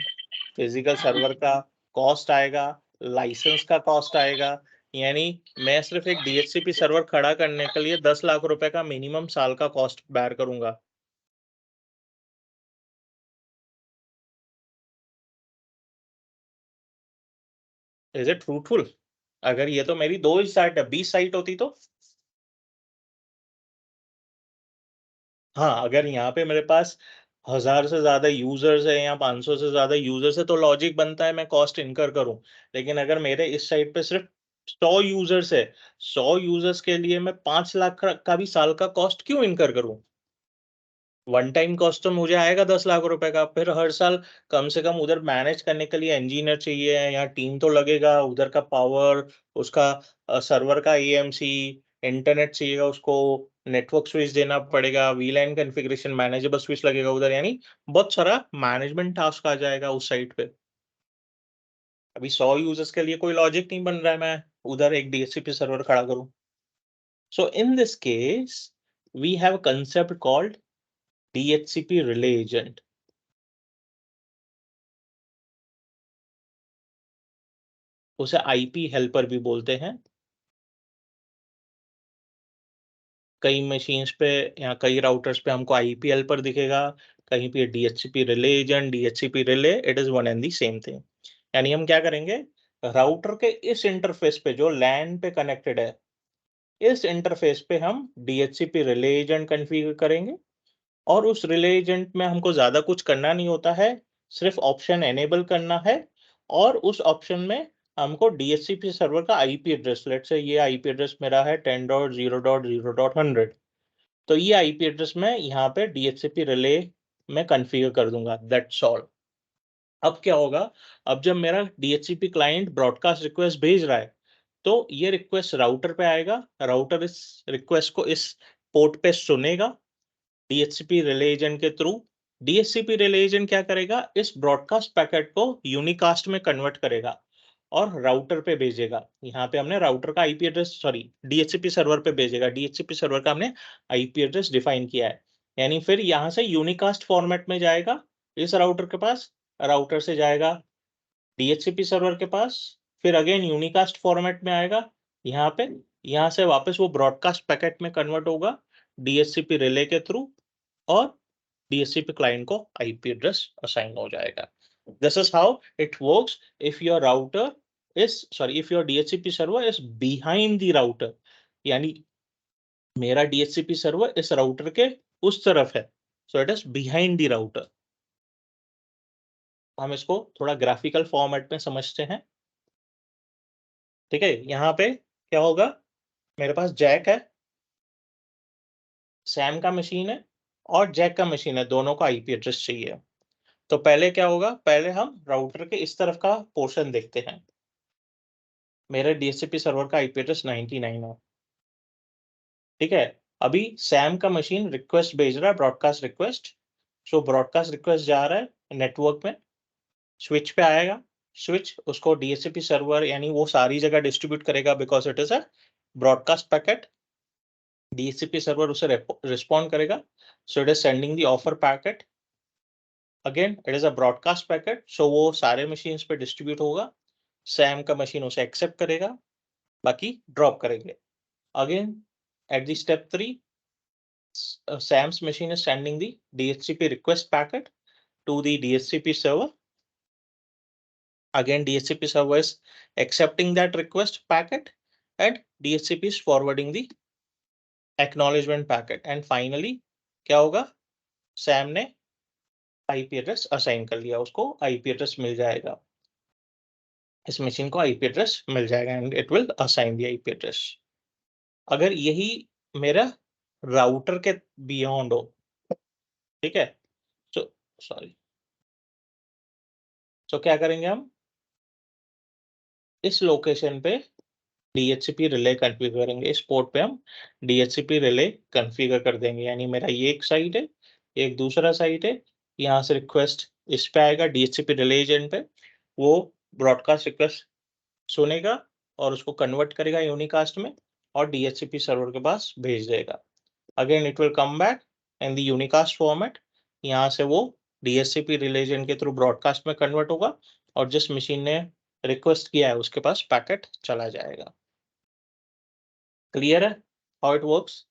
फिजिकल सर्वर का कॉस्ट आएगा, लाइसेंस का कॉस्ट आएगा, यानी मैं सिर्फ एक डीएचसीपी सर्वर खड़ा करने के लिए 10 लाख रुपए का मिनिमम साल का कॉस्ट बेयर करूंगा। Is it fruitful? अगर ये तो मेरी 2 ही साइट है, 20 साइट होती तो हाँ, अगर यहाँ पे मेरे पास 1000 से ज्यादा यूजर्स है या 500 से ज्यादा यूजर्स है, तो लॉजिक बनता है मैं कॉस्ट इनकर करूं। लेकिन अगर मेरे इस साइट पे सिर्फ 100 यूजर्स है, 100 यूजर्स के लिए मैं 5 लाख का भी साल का कॉस्ट क्यों इनकर करूं? वन टाइम कॉस्ट तो मुझे आएगा 10 लाख रुपए का, फिर हर साल कम से कम उधर मैनेज करने के लिए इंजीनियर चाहिए, या टीम तो लगेगा, उधर का पावर, उसका सर्वर का एएमसी, इंटरनेट चाहिएगा उसको, नेटवर्क स्विच देना पड़ेगा, वीलैन कॉन्फ़िगरेशन मैनेजेबल स्विच लगेगा उधर, यानी बहुत सारा मैनेजमेंट टास्क आ जाएगा उस साइट पे। अभी 100 यूजर्स के लिए कोई लॉजिक नहीं बन रहा है मैं उधर एक डीएचसीपी सर्वर खड़ा करूं। So in this case we have a concept called DHCP relay agent. उसे आईपी हेल्पर भी बोलते हैं। कई मशीन्स पे या कई राउटर्स पे हमको आईपी हेल्पर दिखेगा, कहीं पे DHCP relay agent, DHCP relay, it is one and the same thing. यानी हम क्या करेंगे, राउटर के इस इंटरफेस पे जो लैन पे कनेक्टेड है, इस इंटरफेस पे हम डीएचसीपी रिले एजेंट कॉन्फ़िगर करेंगे, और उस रिले एजेंट में हमको ज्यादा कुछ करना नहीं होता है, सिर्फ ऑप्शन एनेबल करना है, और उस ऑप्शन में हमको डीएचसीपी सर्वर का आईपी एड्रेस, लेट्स से ये आईपी एड्रेस मेरा है 10.0.0.100, तो ये आईपी एड्रेस मैं यहाँ पे डीएचसीपी रिले में कॉन्फ़िगर कर दूंगा, दैट्स ऑल। अब क्या होगा, अब जब मेरा डीएचसीपी क्लाइंट ब्रॉडकास्ट रिक्वेस्ट भेज रहा है, तो ये रिक्वेस्ट राउटर पे आएगा, राउटर इस रिक्वेस्ट को इस पोर्ट पे सुनेगा डीएचसीपी रिले एजेंट के थ्रू। डीएचसीपी रिले एजेंट क्या करेगा, इस ब्रॉडकास्ट पैकेट को यूनिकास्ट में कन्वर्ट करेगा और राउटर पे भेजेगा। यहाँ पे हमने राउटर का IP address, sorry DHCP server पे भेजेगा, डीएचसीपी सर्वर का हमने आईपी एड्रेस डिफाइन किया है, यानी फिर यहाँ से यूनिकास्ट फॉर्मेट में जाएगा इस राउटर के पास, राउटर से जाएगा डीएचसीपी सर्वर के पास, फिर अगेन यूनिकास्ट फॉर्मेट में आएगा यहाँ पे, यहाँ से वापस वो ब्रॉडकास्ट पैकेट में कन्वर्ट होगा डीएचसीपी रिले के थ्रू, और DHCP client को IP address assign हो जाएगा। This is how it works if your router is, sorry, if your DHCP server is behind the router, यानी मेरा DHCP सर्वर इस राउटर के उस तरफ है, so it is behind the router। हम इसको थोड़ा ग्राफिकल फॉर्मेट में समझते हैं, ठीक है। यहाँ पे क्या होगा, मेरे पास जैक है, सैम का मशीन है और जैक का मशीन है, दोनों का आईपी एड्रेस चाहिए। तो पहले क्या होगा, पहले हम राउटर के इस तरफ का पोर्शन देखते हैं। मेरे डीएचसीपी सर्वर का आईपी एड्रेस 99 है, ठीक है। अभी सैम का मशीन रिक्वेस्ट भेज रहा है, ब्रॉडकास्ट रिक्वेस्ट, सो ब्रॉडकास्ट रिक्वेस्ट जा रहा है नेटवर्क में, स्विच पे आएगा, स्विच उसको डीएचसीपी सर्वर यानी वो सारी जगह डिस्ट्रीब्यूट करेगा because it is a broadcast packet. DHCP server उसे रिस्पॉन्ड करेगा, so it is sending the offer packet, again it is a broadcast packet, so वो सारे मशीन्स पे डिस्ट्रीब्यूट होगा, सैम का मशीन उसे एक्सेप्ट करेगा, बाकी ड्रॉप करेंगे। Again at the step 3, Sam's machine is sending the DHCP request packet to the DHCP server. Again, DHCP server is accepting that request packet, and DHCP is forwarding the acknowledgement packet. And finally, क्या होगा, Sam ने IP address assign कर लिया, उसको IP address मिल जाएगा, इस machine को IP address मिल जाएगा, and it will assign the IP address। अगर यही मेरा राउटर के बियॉन्ड हो, ठीक है, तो सॉरी। तो क्या करेंगे हम, इस लोकेशन पे DHCP रिले कॉन्फ़िगर करेंगे, इस पोर्ट पे हम DHCP रिले कॉन्फ़िगर कर देंगे। यानी मेरा ये एक साइट है, एक दूसरा साइट है, यहाँ से रिक्वेस्ट इस पे आएगा DHCP रिले एजेंट पे, वो ब्रॉडकास्ट रिक्वेस्ट सुनेगा और उसको कन्वर्ट करेगा यूनिकास्ट में और DHCP सर्वर के पास भेज देगा। Again it will come back in the unicast format, यहाँ से वो DHCP रिले एजेंट के थ्रू ब्रॉडकास्ट में कन्वर्ट होगा और जिस मशीन ने रिक्वेस्ट किया है उसके पास पैकेट चला जाएगा। क्लियर है हाउ इट वर्क्स?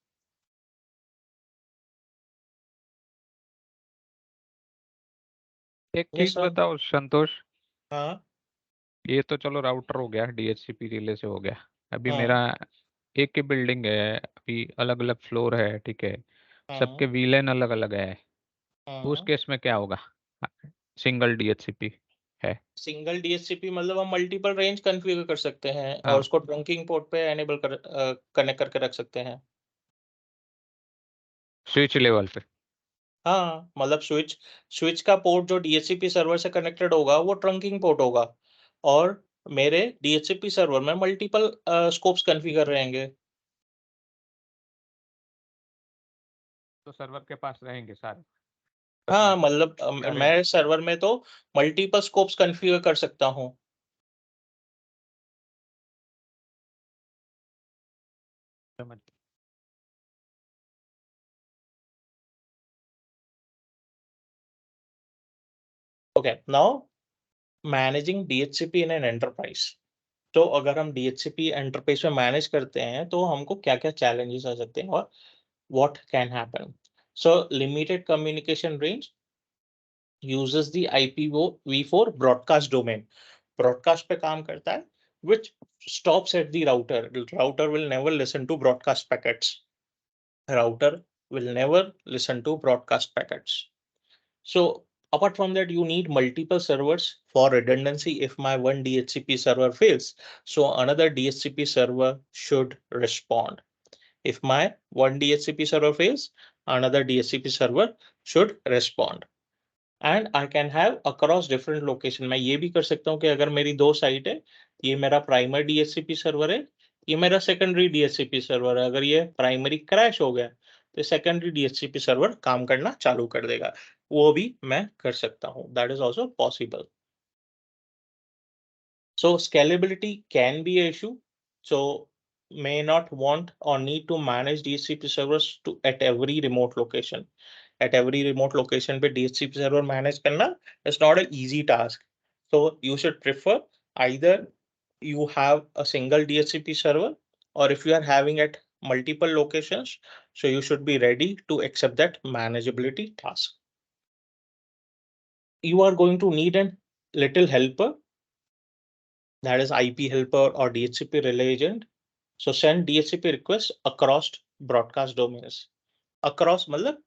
एक यस चीज सर। बताओ संतोष, हाँ ये तो चलो राउटर हो गया, DHCP रिले से हो गया। अभी हाँ मेरा एक ही बिल्डिंग है, अभी अलग अलग फ्लोर है, ठीक है, सबके हाँ वीलेन अलग अलग है, तो उस हाँ। केस में क्या होगा? सिंगल DHCP है। सिंगल DHCP मतलब हम मल्टीपल रेंज कॉन्फ़िगर कर सकते हैं और हाँ, उसको ट्रंकिंग पोर्ट पे एनेबल कर कनेक्ट करके रख सकते हैं। स्विच लेवल पे। हाँ मतलब स्विच का पोर्ट जो DHCP सर्वर से कनेक्टेड होगा वो ट्रंकिंग पोर्ट होगा और मेरे DHCP सर्वर में मल्टीपल स्कोप्स कॉन्फ़िगर रहेंगे। तो सर्वर के पास रहेंगे सारे। हाँ मतलब सारे मैं सर्वर में तो मल्टीपल स्कोप्स कॉन्फ़िगर कर सकता हूँ। समझ। Okay now managing DHCP in an enterprise. तो अगर हम DHCP एंटरप्राइज में मैनेज करते हैं तो हमको क्या-क्या चैलेंजेस आ सकते हैं और what can happen. So limited communication range uses the IPv4 broadcast domain. Broadcast पे काम करता है which stops at the router. Router will never listen to broadcast packets. Router will never listen to broadcast packets. So apart from that, you need multiple servers for redundancy if my one DHCP server fails. So another DHCP server should respond. If my one DHCP server fails, another DHCP server should respond. And I can have across different location. मैं ये भी कर सकता हूँ कि अगर मेरी दो साइट है, ये मेरा प्राइमरी DHCP सर्वर है, ये मेरा सेकेंडरी DHCP सर्वर है, अगर ये प्राइमरी क्रैश हो गया तो सेकेंडरी DHCP सर्वर काम करना चालू कर देगा, वो भी मैं कर सकता हूँ। That is also possible. So scalability can be an issue. So may not want or need to manage DHCP servers to at every remote location. At every remote location पे DHCP server manage करना is not an easy task. So you should prefer either you have a single DHCP server, or if you are having at multiple locations, so you should be ready to accept that manageability task. You are going to need a little helper, that is IP helper or DHCP relay agent. So send DHCP request across broadcast domains. Across मतलब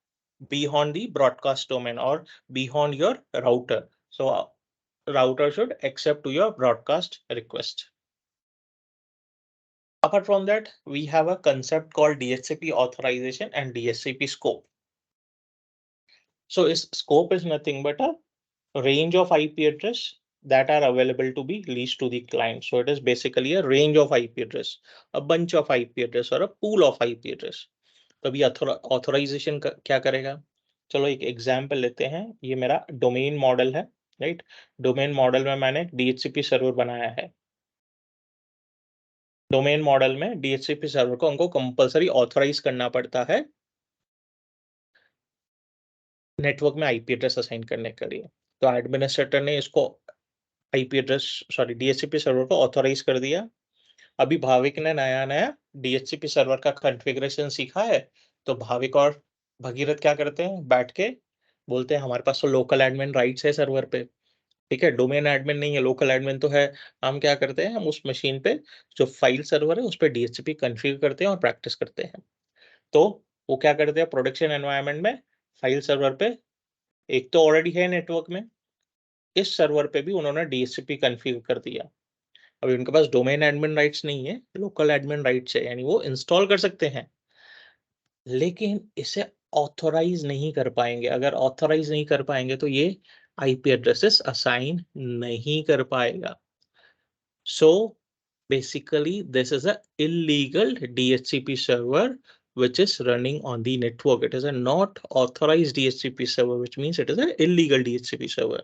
beyond the broadcast domain or beyond your router. So router should accept to your broadcast request. Apart from that, we have a concept called DHCP authorization and DHCP scope. So is scope is nothing but a range of IP address that are available to be leased to the client. So it is basically a range of IP address, a bunch of IP address or a pool of IP address. तो अभी authorisation क्या करेगा? चलो एक example लेते हैं। ये मेरा डोमेन मॉडल है, राइट? डोमेन मॉडल में मैंने DHCP सर्वर बनाया है। डोमेन मॉडल में DHCP सर्वर को हमको कंपलसरी ऑथराइज करना पड़ता है नेटवर्क में IP एड्रेस असाइन करने के लिए। तो एडमिनिस्ट्रेटर ने इसको IP address sorry DHCP server को ऑथराइज कर दिया। अभी भाविक ने नया-नया DHCP सर्वर का कॉन्फ़िगरेशन सीखा है, तो भाविक और भगीरथ क्या करते हैं, बैठ के बोलते हैं हमारे पास तो लोकल एडमिन राइट्स है सर्वर पे, ठीक है? डोमेन एडमिन नहीं है, लोकल एडमिन तो है। हम क्या करते हैं, हम उस मशीन पे जो फाइल सर्वर है, उस पे DHCP कॉन्फ़िगर करते हैं और प्रैक्टिस करते हैं। तो वो क्या करते हैं, प्रोडक्शन एनवायरनमेंट में फाइल सर्वर पे एक तो ऑलरेडी है नेटवर्क में, इस सर्वर पे भी उन्होंने DHCP कॉन्फ़िगर कर दिया। अभी उनके पास डोमेन एडमिन राइट्स नहीं है, लोकल एडमिन राइट्स है, यानी वो इंस्टॉल कर सकते हैं। लेकिन इसे ऑथोराइज नहीं कर पाएंगे। अगर ऑथोराइज नहीं कर पाएंगे तो ये आईपी एड्रेसेस असाइन नहीं कर पाएगा। So basically this is a illegal DHCP server which is running on the network. It is a not authorized DHCP server, which means it is an illegal DHCP server.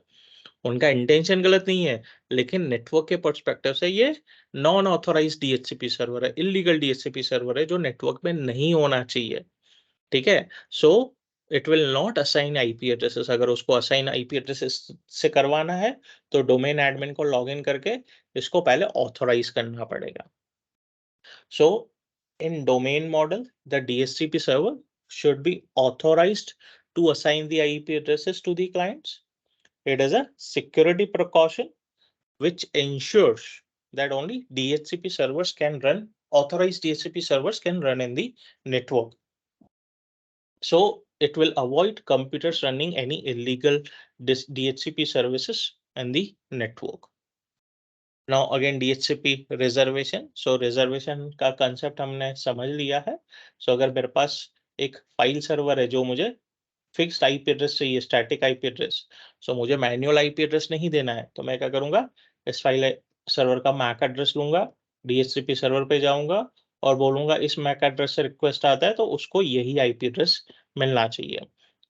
उनका intention गलत नहीं है, लेकिन network के perspective से ये non authorised DHCP server है, illegal DHCP server है जो नेटवर्क में नहीं होना चाहिए। ठीक है, so it will not assign IP addresses. अगर उसको असाइन आईपी एड्रेसेस से करवाना है तो डोमेन एडमिन को लॉगिन करके इसको पहले ऑथोराइज करना पड़ेगा। So in domain model the DHCP server should be authorized to assign the IP addresses to the clients. It is a security precaution which ensures that only DHCP servers can run, authorized DHCP servers can run in the network. So it will avoid computers running any illegal DHCP services in the network. Now again DHCP reservation. So reservation का concept हमने समझ लिया है। So अगर मेरे पास एक file server है जो मुझे फिक्स्ड आईपी एड्रेस चाहिए, स्टैटिक आईपी एड्रेस, सो मुझे मैन्युअल आईपी एड्रेस नहीं देना है, तो मैं क्या करूंगा, इस फाइल सर्वर का मैक एड्रेस लूंगा, DHCP सर्वर पे जाऊंगा और बोलूंगा इस मैक एड्रेस से रिक्वेस्ट आता है तो उसको यही आईपी एड्रेस मिलना चाहिए।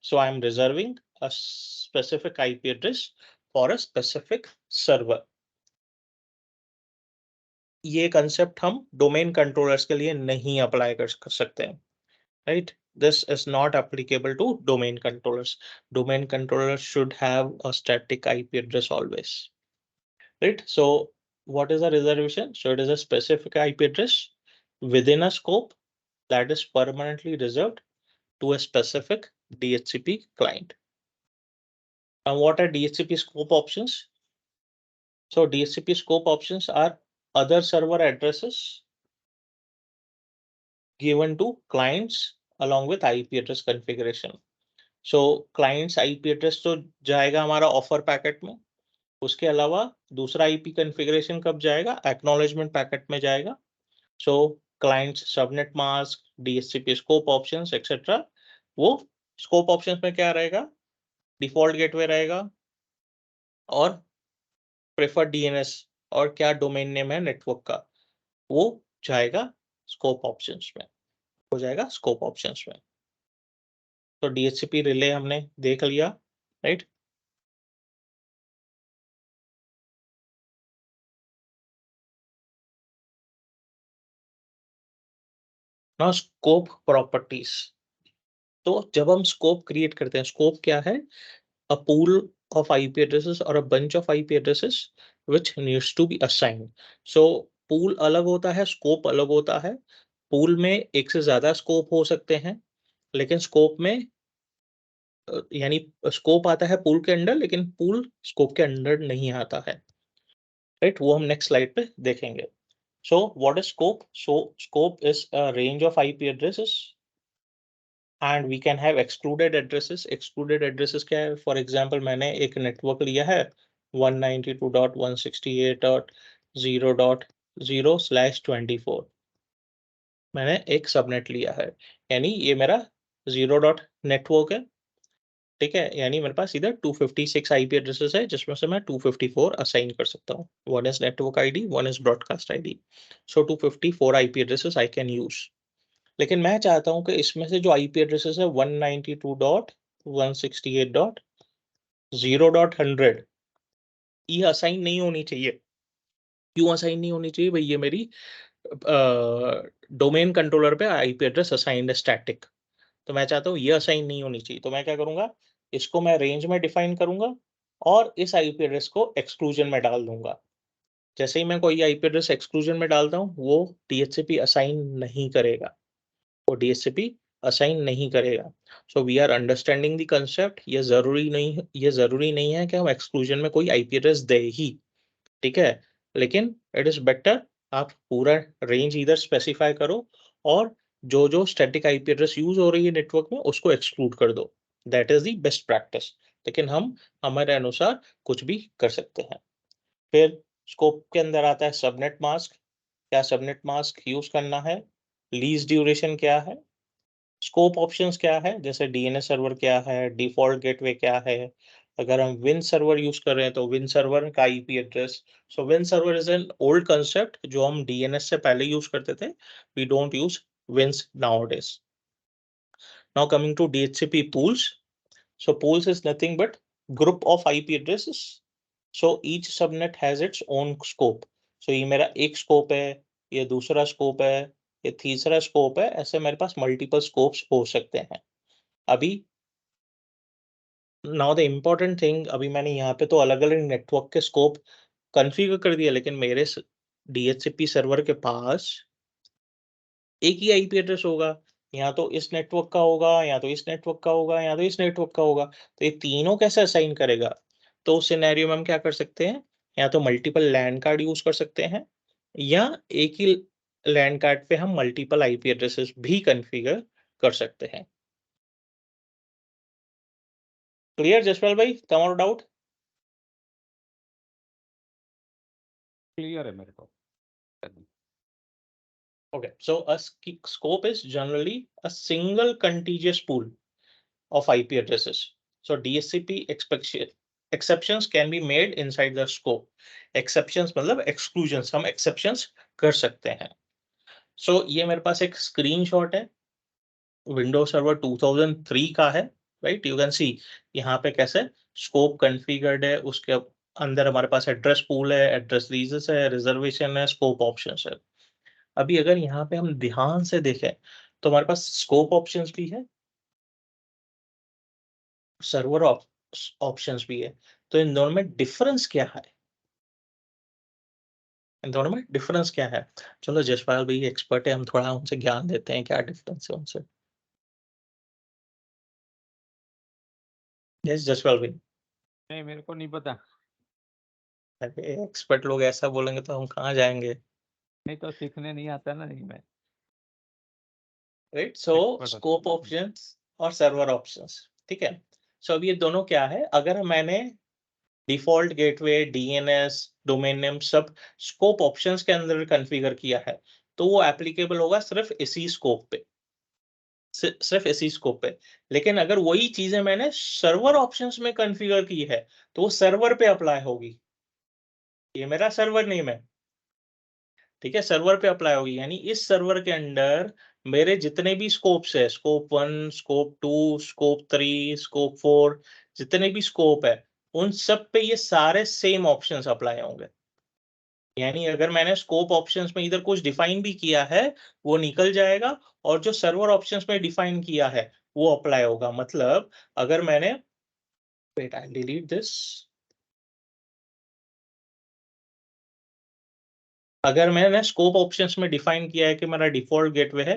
So I am reserving a specific IP address for a specific server. ये कंसेप्ट हम डोमेन कंट्रोलर्स के लिए नहीं अप्लाई कर सकते हैं, right? This is not applicable to domain controllers. Domain controllers should have a static IP address always, right? So what is a reservation? So it is a specific IP address within a scope that is permanently reserved to a specific DHCP client. And what are DHCP scope options? So DHCP scope options are other server addresses given to clients along with IP address configuration. So clients IP address तो जाएगा हमारा offer packet में, उसके अलावा दूसरा IP configuration कब जाएगा, acknowledgement packet में जाएगा। So clients subnet mask, DHCP scope options etcetera, वो स्कोप ऑप्शंस में क्या रहेगा, डिफॉल्ट गेटवे रहेगा और प्रेफर्ड DNS और क्या डोमेन नेम है नेटवर्क का, वो जाएगा स्कोप ऑप्शंस में, हो जाएगा स्कोप ऑप्शंस में। तो DHCP रिले हमने देख लिया, राइट? Now scope properties. तो जब हम स्कोप क्रिएट करते हैं, स्कोप क्या है, a pool of IP addresses और a bunch of IP addresses which needs to be assigned. So pool अलग होता है, स्कोप अलग होता है। पूल में एक से ज्यादा स्कोप हो सकते हैं, लेकिन स्कोप में यानी स्कोप आता है पूल के अंडर, लेकिन पूल स्कोप के अंडर नहीं आता है, राइट? वो हम नेक्स्ट स्लाइड पे देखेंगे। So what is scope? So scope is a range of IP addresses and we can have excluded addresses. Excluded addresses क्या है? For example मैंने एक नेटवर्क लिया है 192.168.0.0/24, मैंने एक सबनेट लिया है, यानी ये मेरा 0 डॉट नेटवर्क है, ठीक है? यानी मेरे पास इधर 256 आईपी एड्रेसेस है जिसमें से मैं 254 असाइन कर सकता हूँ। One is network ID, one is broadcast ID. So 254 IP addresses I can use. लेकिन मैं चाहता हूं कि इसमें से जो आईपी एड्रेसेस है 192.168.0.100 ये असाइन नहीं होनी चाहिए। क्यों असाइन नहीं होनी चाहिए भाई? ये मेरी डोमेन कंट्रोलर पे आईपी एड्रेस असाइंड है स्टैटिक, तो मैं चाहता हूँ ये असाइन नहीं होनी चाहिए। तो मैं क्या करूंगा, इसको मैं रेंज में डिफाइन करूंगा और इस आईपी एड्रेस को एक्सक्लूजन में डाल दूंगा। जैसे ही मैं कोई आईपी एड्रेस एक्सक्लूजन में डालता हूँ वो DHCP असाइन नहीं करेगा, वो DHCP असाइन नहीं करेगा। So we are understanding the concept. ये जरूरी नहीं है कि हम एक्सक्लूजन में कोई आईपी एड्रेस दे ही, ठीक है? लेकिन इट इज बेटर आप पूरा रेंज इधर स्पेसिफाई करो और जो जो स्टैटिक आईपी एड्रेस यूज हो रही है नेटवर्क में उसको एक्सक्लूड कर दो। That is the best practice. लेकिन हम हमारे अनुसार कुछ भी कर सकते हैं। फिर स्कोप के अंदर आता है सबनेट मास्क। क्या सबनेट मास्क यूज करना है? लीज ड्यूरेशन क्या है? स्कोप ऑप्शंस क्या है, जैसे डीएनएस सर्वर क्या है, डिफॉल्ट गेटवे क्या है। अगर हम विन सर्वर यूज कर रहे हैं तो विन सर्वर का IP address. So win server is an old concept जो हम डीएनएस से पहले यूज करते थे। वी डोंट यूज विन्स nowadays. Now coming to DHCP pools. So pools is nothing but group of IP addresses. So each subnet has its own scope. So ये मेरा एक स्कोप है, ये दूसरा स्कोप है, ये तीसरा स्कोप है, ऐसे मेरे पास मल्टीपल स्कोप्स हो सकते हैं। अभी नाउ द इम्पोर्टेंट थिंग, अभी मैंने यहाँ पे तो अलग अलग नेटवर्क के स्कोप कॉन्फ़िगर कर दिया, लेकिन मेरे डीएचसीपी सर्वर के पास एक ही आईपी एड्रेस होगा। या तो इस नेटवर्क का होगा, या तो इस नेटवर्क का होगा, या तो इस नेटवर्क का होगा। तो ये तीनों कैसे असाइन करेगा? तो उस सिनेरियो में हम क्या कर सकते हैं, या तो मल्टीपल लैन कार्ड यूज कर सकते हैं, या एक ही लैन कार्ड पे हम मल्टीपल आईपी एड्रेसेस भी कॉन्फ़िगर कर सकते हैं। क्लियर जसपाल भाई, तुम्हारा डाउट? क्लियर है मेरे को। Okay, so scope is generally a single contiguous pool of IP addresses. So DSCP exceptions can be made inside the scope. Exceptions मतलब exclusions, हम exceptions कर सकते हैं। So ये मेरे पास एक screenshot है Windows Server 2003 का है, right? You can see यहाँ पे कैसे scope configured है, उसके अंदर हमारे पास एड्रेस पूल है, एड्रेस रीजन है, रिजर्वेशन है, स्कोप ऑप्शंस है। अभी अगर यहाँ पे हम ध्यान से देखें तो हमारे पास स्कोप ऑप्शंस भी है, सर्वर ऑप्शंस भी है। तो इन दोनों में डिफरेंस क्या है? इन दोनों में डिफरेंस क्या है? चलो जसपाल भाई एक्सपर्ट है, हम थोड़ा उनसे ज्ञान देते हैं, क्या डिफरेंस है उनसे। यस जसपाल भाई। नहीं, मेरे को नहीं पता। अरे एक्सपर्ट लोग ऐसा बोलेंगे तो हम कहाँ जाएंगे, नहीं तो सीखने नहीं आता ना, नहीं मैं राइट? सो एक्सपर्ट स्कोप ऑप्शंस और सर्वर ऑप्शंस, ठीक है। सो अब ये दोनों क्या है, अगर मैंने default gateway, DNS, domain name सब स्कोप ऑप्शंस के अंदर कॉन्फ़िगर किया है, तो वो एप्लीकेबल होगा सिर्फ इसी स्कोप पे, सिर्फ इसी स्कोप पे। लेकिन अगर वही चीजें मैंने सर्वर ऑप्शंस में कॉन्फ़िगर की है तो वो सर्वर पे अप्लाई होगी। ये मेरा सर्वर नेम है, ठीक है, सर्वर पे अप्लाई होगी। यानी इस सर्वर के अंदर मेरे जितने भी स्कोप्स है, स्कोप 1, स्कोप 2, स्कोप 3, स्कोप 4, जितने भी स्कोप है, उन सब पे ये सारे सेम ऑप्शंस अप्लाई होंगे। यानी अगर मैंने स्कोप ऑप्शंस में इधर कुछ डिफाइन भी किया है वो निकल जाएगा, और जो सर्वर ऑप्शंस में डिफाइन किया है वो अप्लाई होगा। मतलब अगर मैंने, वेट आई डिलीट दिस, अगर मैंने स्कोप ऑप्शंस में डिफाइन किया है कि मेरा डिफॉल्ट गेटवे है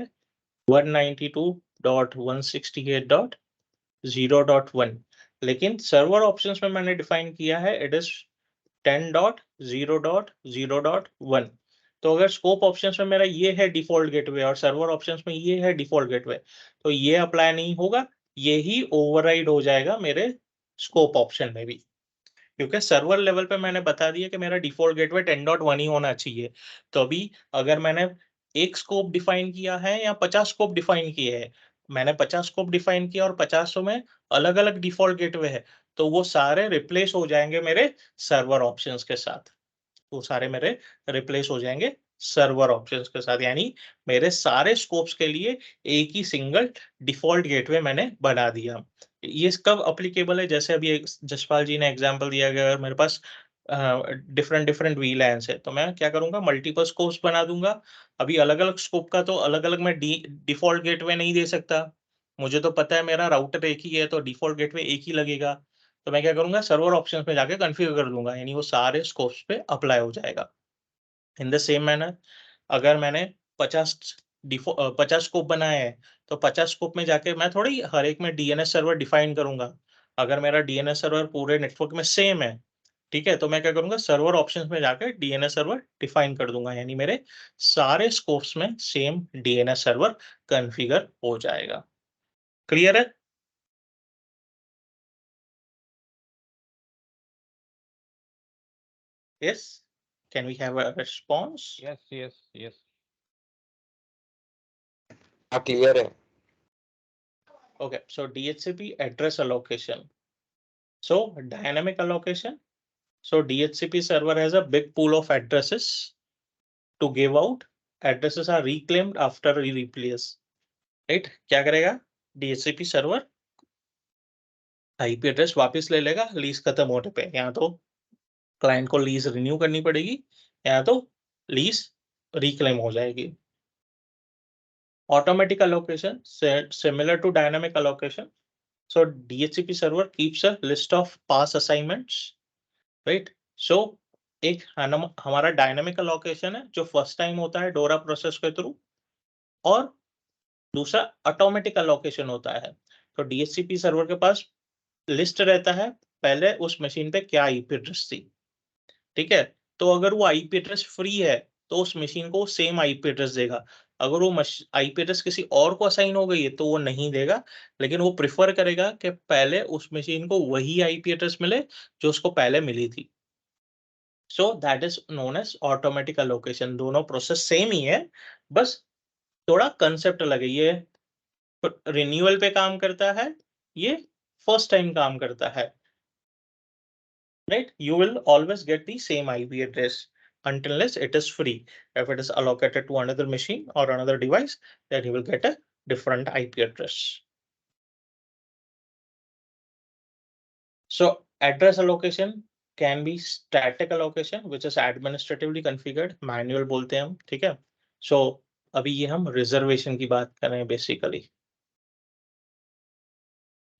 192.168.0.1, लेकिन सर्वर ऑप्शंस में मैंने डिफाइन किया है इट इज 10.0.0.1। तो अगर स्कोप ऑप्शंस में मेरा ये है डिफॉल्ट गेटवे और सर्वर ऑप्शंस में ये है डिफॉल्ट गेटवे, तो ये अप्लाई नहीं होगा, ये ही ओवरराइड हो जाएगा मेरे स्कोप ऑप्शन में भी, क्योंकि सर्वर लेवल पे मैंने बता दिया कि मेरा डिफॉल्ट गेटवे 10.1 ही होना चाहिए। तो अभी अगर मैंने एक स्कोप डिफाइन किया है या 50 स्कोप डिफाइन किए हैं, मैंने 50 स्कोप डिफाइन किया और 50 में अलग अलग डिफॉल्ट गेटवे है, तो वो सारे रिप्लेस हो जाएंगे मेरे सर्वर ऑप्शंस के साथ। वो सारे मेरे रिप्लेस हो जाएंगे सर्वर ऑप्शंस के साथ। यानी मेरे सारे स्कोप्स के लिए एक ही सिंगल डिफॉल्ट गेटवे मैंने बना दिया। ये कब एप्लीकेबल है, जैसे अभी जसपाल जी ने एग्जांपल दिया कि अगर मेरे पास डिफरेंट डिफरेंट वीलैन्स है तो मैं क्या करूंगा, मल्टीपल स्कोप्स बना दूंगा। अभी अलग अलग स्कोप का तो अलग अलग मैं डिफॉल्ट गेटवे नहीं दे सकता। मुझे तो पता है मेरा राउटर एक ही है तो डिफॉल्ट गेटवे एक ही लगेगा। तो मैं क्या करूंगा, सर्वर ऑप्शंस में जाके कॉन्फ़िगर कर दूंगा, यानी वो सारे स्कोप्स पे अप्लाई हो जाएगा। इन द सेम मैनर अगर मैंने 50 50 स्कोप बनाए हैं तो 50 स्कोप में जाके मैं थोड़ी हर एक में डीएनएस सर्वर डिफाइन करूंगा। अगर मेरा डीएनएस सर्वर पूरे नेटवर्क में सेम है, ठीक है, तो मैं क्या करूंगा, सर्वर ऑप्शंस में जाकर डीएनएस सर्वर डिफाइन कर दूंगा, यानी मेरे सारे स्कोप्स में सेम डीएनएस सर्वर कॉन्फ़िगर हो जाएगा। क्लियर है? Yes, can we have a response? Yes yes yes. हाँ क्लियर है। Okay, so DHCP address allocation. So dynamic allocation. So DHCP server has a big pool of addresses to give out. Addresses are reclaimed after replace. Right? क्या करेगा? DHCP server IP address वापस ले लेगा lease खत्म होने पे। यहाँ तो क्लाइंट को लीज रिन्यू करनी पड़ेगी, यहाँ तो लीज रिक्लेम हो जाएगी। Automatic allocation, similar to dynamic allocation. So DHCP server keeps a list of past assignments, right? So एक हमारा डायनामिक अलोकेशन है जो फर्स्ट टाइम होता है डोरा प्रोसेस के थ्रू, और दूसरा ऑटोमेटिक अलोकेशन होता है। तो DHCP सर्वर के पास लिस्ट रहता है पहले उस मशीन पे क्या आईपी एड्रेस थी, ठीक है। तो अगर वो आईपी एड्रेस फ्री है तो उस मशीन को सेम आईपी एड्रेस देगा। अगर वो आईपी एड्रेस किसी और को असाइन हो गई है तो वो नहीं देगा, लेकिन वो प्रिफर करेगा कि पहले उस मशीन को वही आईपी एड्रेस मिले जो उसको पहले मिली थी। So that is known as automatic allocation. दोनों प्रोसेस सेम ही है, बस थोड़ा कंसेप्ट अलग है। ये रिन्यूअल पे काम करता है, ये फर्स्ट टाइम काम करता है। Right? You will always get the same IP address unless it is free. If it is allocated to another machine or another device, then you will get a different IP address. So address allocation can be static allocation, which is administratively configured. Manual बोलते हैं हम, ठीक है। So अभी ये हम reservation की बात कर रहे हैं बेसिकली।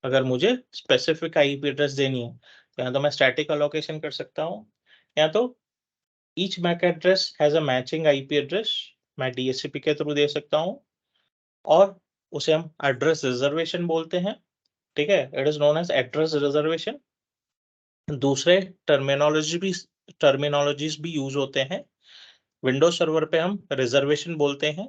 अगर मुझे स्पेसिफिक आईपी एड्रेस देनी है तो यहाँ तो मैं स्टैटिक अलोकेशन कर सकता हूँ, या तो each MAC address has a matching IP address, मैं DHCP के थ्रू दे सकता हूँ, और उसे हम एड्रेस रिजर्वेशन बोलते हैं, ठीक है। It is known as address reservation. दूसरे टर्मिनोलॉजीज भी यूज होते हैं। विंडोज सर्वर पे हम रिजर्वेशन बोलते हैं,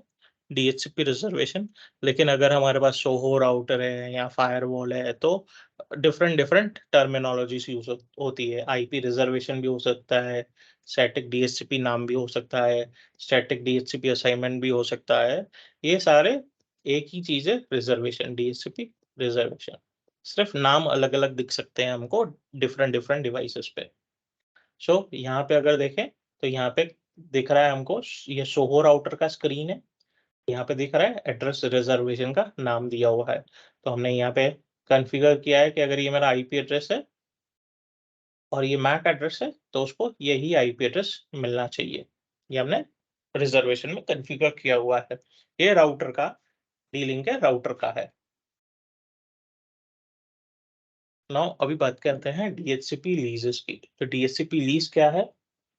DHCP रिजर्वेशन, लेकिन अगर हमारे पास सोहो राउटर है या फायरवॉल है तो डिफरेंट टर्मिनोलॉजीज यूज होती है। आईपी रिजर्वेशन भी हो सकता है, स्टैटिक DHCP नाम भी हो सकता है, स्टैटिक DHCP असाइनमेंट भी हो सकता है। ये सारे एक ही चीज है, रिजर्वेशन, DHCP रिजर्वेशन। सिर्फ नाम अलग अलग दिख सकते हैं हमको डिफरेंट डिवाइसेस पे। सो यहाँ पे अगर देखें तो यहाँ पे दिख रहा है हमको, ये सोहो राउटर का स्क्रीन है, यहाँ पे दिख रहा है एड्रेस रिजर्वेशन का नाम दिया हुआ है। तो हमने यहाँ पे कॉन्फ़िगर किया है कि अगर ये मेरा आईपी एड्रेस है और ये मैक एड्रेस है तो उसको यही आईपी एड्रेस मिलना चाहिए। ये हमने रिजर्वेशन में कॉन्फ़िगर किया हुआ है। ये राउटर का डीलिंग है, राउटर का है। नाउ अभी बात करते हैं DHCP लीजेस की। तो DHCP लीज क्या है?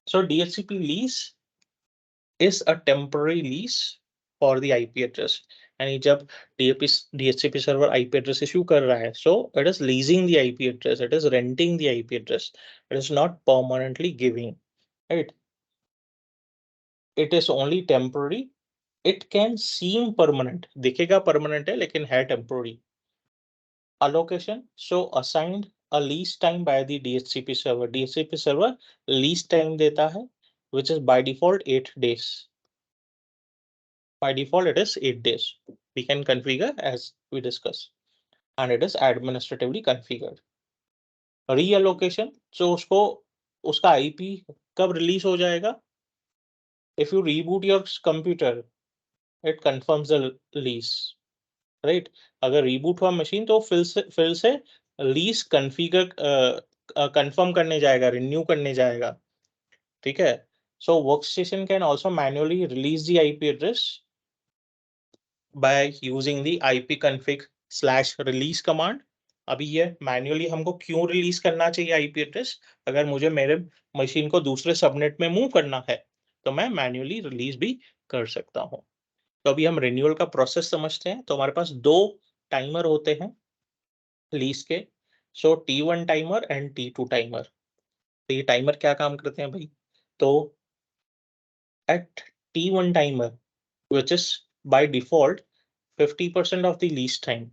सो DHCP lease is a temporary lease for the IP address. यानी जब DHCP server IP address issue कर रहा है, so it is leasing the IP address, it is renting the IP address, it is not permanently giving, right? It is only temporary. It can seem permanent, दिखेगा permanent है लेकिन है temporary. Allocation, so assigned a lease time by the DHCP server. DHCP server lease time देता है, which is by default 8 days. By default, it is 8 days. We can configure as we discussed, and it is administratively configured. Reallocation, so उसको उसका IP कब release हो जाएगा? If you reboot your computer, it confirms the lease, right? अगर reboot हुआ machine तो फिर से लीज कन्फिगर कंफर्म करने जाएगा, रिन्यू करने जाएगा, ठीक है। So workstation can also manually release the IP address by using the ipconfig/release command. अभी ये मैन्युअली हमको क्यों रिलीज करना चाहिए आईपी एड्रेस? अगर मुझे मेरे मशीन को दूसरे सबनेट में मूव करना है तो मैं मैन्युअली रिलीज भी कर सकता हूं। तो अभी हम रिन्यूअल का प्रोसेस समझते हैं। तो हमारे पास दो टाइमर होते हैं लीज के, सो T1 timer and T2 timer. तो ये टाइमर क्या काम करते हैं भाई? तो at T1 timer which is by default 50% of the lease time,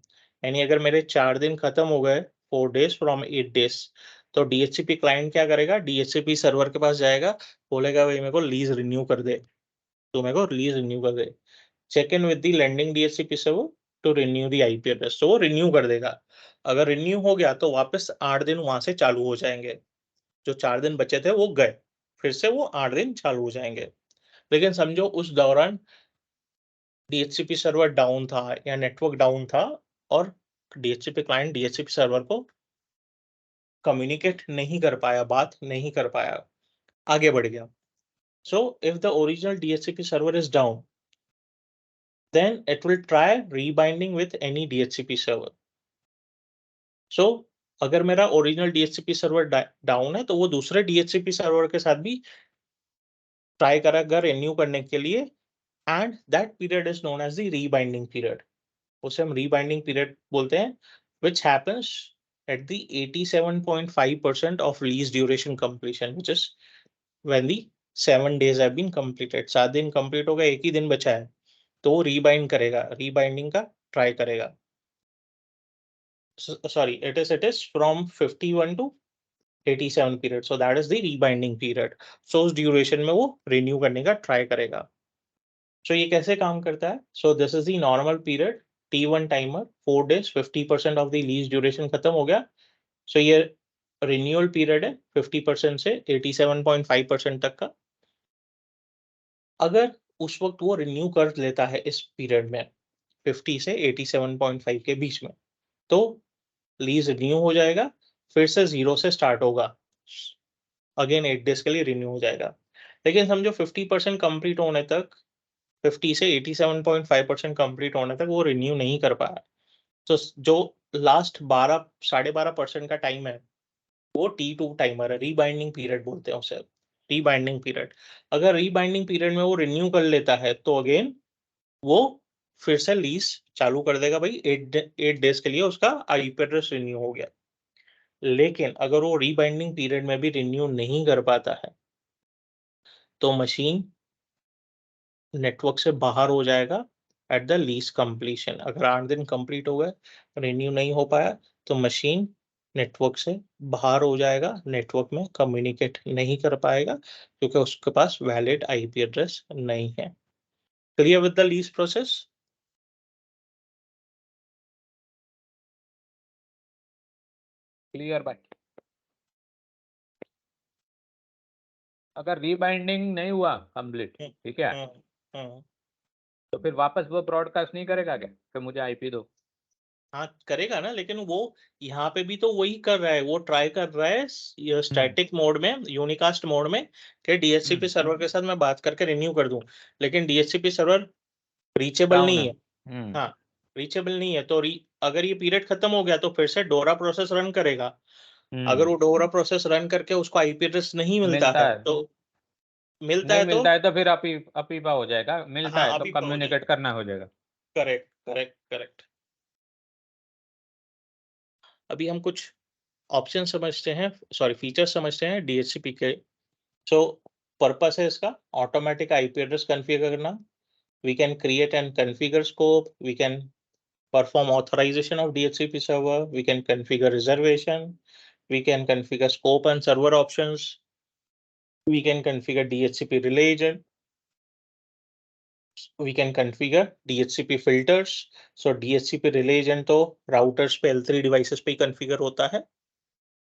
यानी अगर मेरे 4 दिन खत्म हो गए 4 days from 8 days, तो DHCP क्लाइंट क्या करेगा? DHCP सर्वर के पास जाएगा, बोलेगा भाई मेरे को लीज रिन्यू कर दे, तो मेरे को लीज रिन्यू कर दे। Check in with the landing DHCP server, to renew the IP address, तो वो रिन्यू कर देगा। अगर रिन्यू हो गया तो वापस 8 दिन वहां से चालू हो जाएंगे। जो 4 दिन बचे थे वो गए, फिर से वो 8 दिन चालू हो जाएंगे। लेकिन समझो उस दौरान डीएचसीपी सर्वर डाउन था या नेटवर्क डाउन था और डीएचसीपी क्लाइंट डीएचसीपी सर्वर को कम्युनिकेट नहीं कर पाया, बात नहीं कर पाया, आगे बढ़ गया। So if the original DHCP server is down, then it will try rebinding with any DHCP server. So अगर मेरा ओरिजिनल DHCP सर्वर डाउन है तो वो दूसरे DHCP सर्वर के साथ भी ट्राई करेगा रिन्यू करने के लिए, and that period is known as the rebinding period. उसे हम रीबाइंडिंग पीरियड बोलते हैं, which happens at the 87.5% of lease duration completion, which is when the 7 days have been completed। 7 दिन कंप्लीट हो गए, एक ही दिन बचा है, तो वो रीबाइंड करेगा, रीबाइंडिंग का ट्राई करेगा। Sorry, it is from 51 to 87 period, so that is the rebinding period. So उस ड्यूरेशन में वो रिन्यू करने का ट्राई करेगा। सो ये कैसे काम करता है? So this is the normal period, T1 timer 4 days, 50% of the lease duration खत्म हो गया। सो ये रिन्यूअल पीरियड है 50% से 87.5% तक का। अगर उस वक्त वो रिन्यू कर लेता है इस पीरियड में 50 से 87.5 के बीच में, तो लीज रिन्यू हो जाएगा, फिर से 0 से स्टार्ट होगा, अगेन 8 डेज के लिए रिन्यू हो जाएगा। लेकिन समझो 50% कंप्लीट होने तक, 50 से 87.5% कंप्लीट होने तक वो रिन्यू नहीं कर पाया, तो जो लास्ट 12 12.5% का टाइम है वो T2 टाइमर है, रीबाइंडिंग पीरियड बोलते हैं उसे, रीबाइंडिंग पीरियड। अगर रीबाइंडिंग पीरियड में वो रिन्यू कर लेता है तो अगेन वो फिर से लीज चालू कर देगा, भाई 8 डेज के लिए उसका आईपी एड्रेस रिन्यू हो गया। लेकिन अगर वो रीबाइंडिंग पीरियड में भी रिन्यू नहीं कर पाता है तो मशीन नेटवर्क से बाहर हो जाएगा एट द लीज कंप्लीशन। अगर 8 दिन कंप्लीट हो गए, रिन्यू नहीं हो पाया, तो मशीन नेटवर्क से बाहर हो जाएगा, नेटवर्क में कम्युनिकेट नहीं कर पाएगा क्योंकि उसके पास वैलिड आईपी एड्रेस नहीं है। Clear with the lease process? Clear भाई। अगर रीबाइंडिंग नहीं हुआ कंप्लीट, ठीक है, तो फिर वापस वो ब्रॉडकास्ट नहीं करेगा क्या कि मुझे आईपी दो? हाँ करेगा ना, लेकिन वो यहाँ पे भी तो वही कर रहा है, वो ट्राई कर रहा है ये स्टैटिक मोड में, यूनिकास्ट मोड में, कि डीएचसीपी सर्वर के साथ मैं बात करके रिन्यू कर दूं, लेकिन डीएचसीपी सर्वर रीचेबल डाउन नहीं है। है। हाँ, रीचेबल नहीं है, तो अगर ये पीरियड खत्म हो गया तो फिर से डोरा प्रोसेस रन करेगा। अगर वो डोरा प्रोसेस रन करके उसको आईपी एड्रेस नहीं मिलता मिलता है है, तो मिलता नहीं है मिलता है तो फिर अपीपा हो जाएगा, मिलता हाँ है तो अभी कम्युनिकेट करना हो जाएगा। Correct correct correct. अभी हम कुछ ऑप्शन समझते हैं, सॉरी फीचर समझते हैं डीएचसीपी के। सो पर्पस है इसका ऑटोमेटिक आईपी एड्रेस कॉन्फ़िगर करना। We can create and configure scope, we can perform authorization of DHCP server, we can configure reservation, we can configure scope and server options, we can configure DHCP relay agent, we can configure DHCP filters। So DHCP relay agent तो routers पे L3 devices पे ही configure होता है,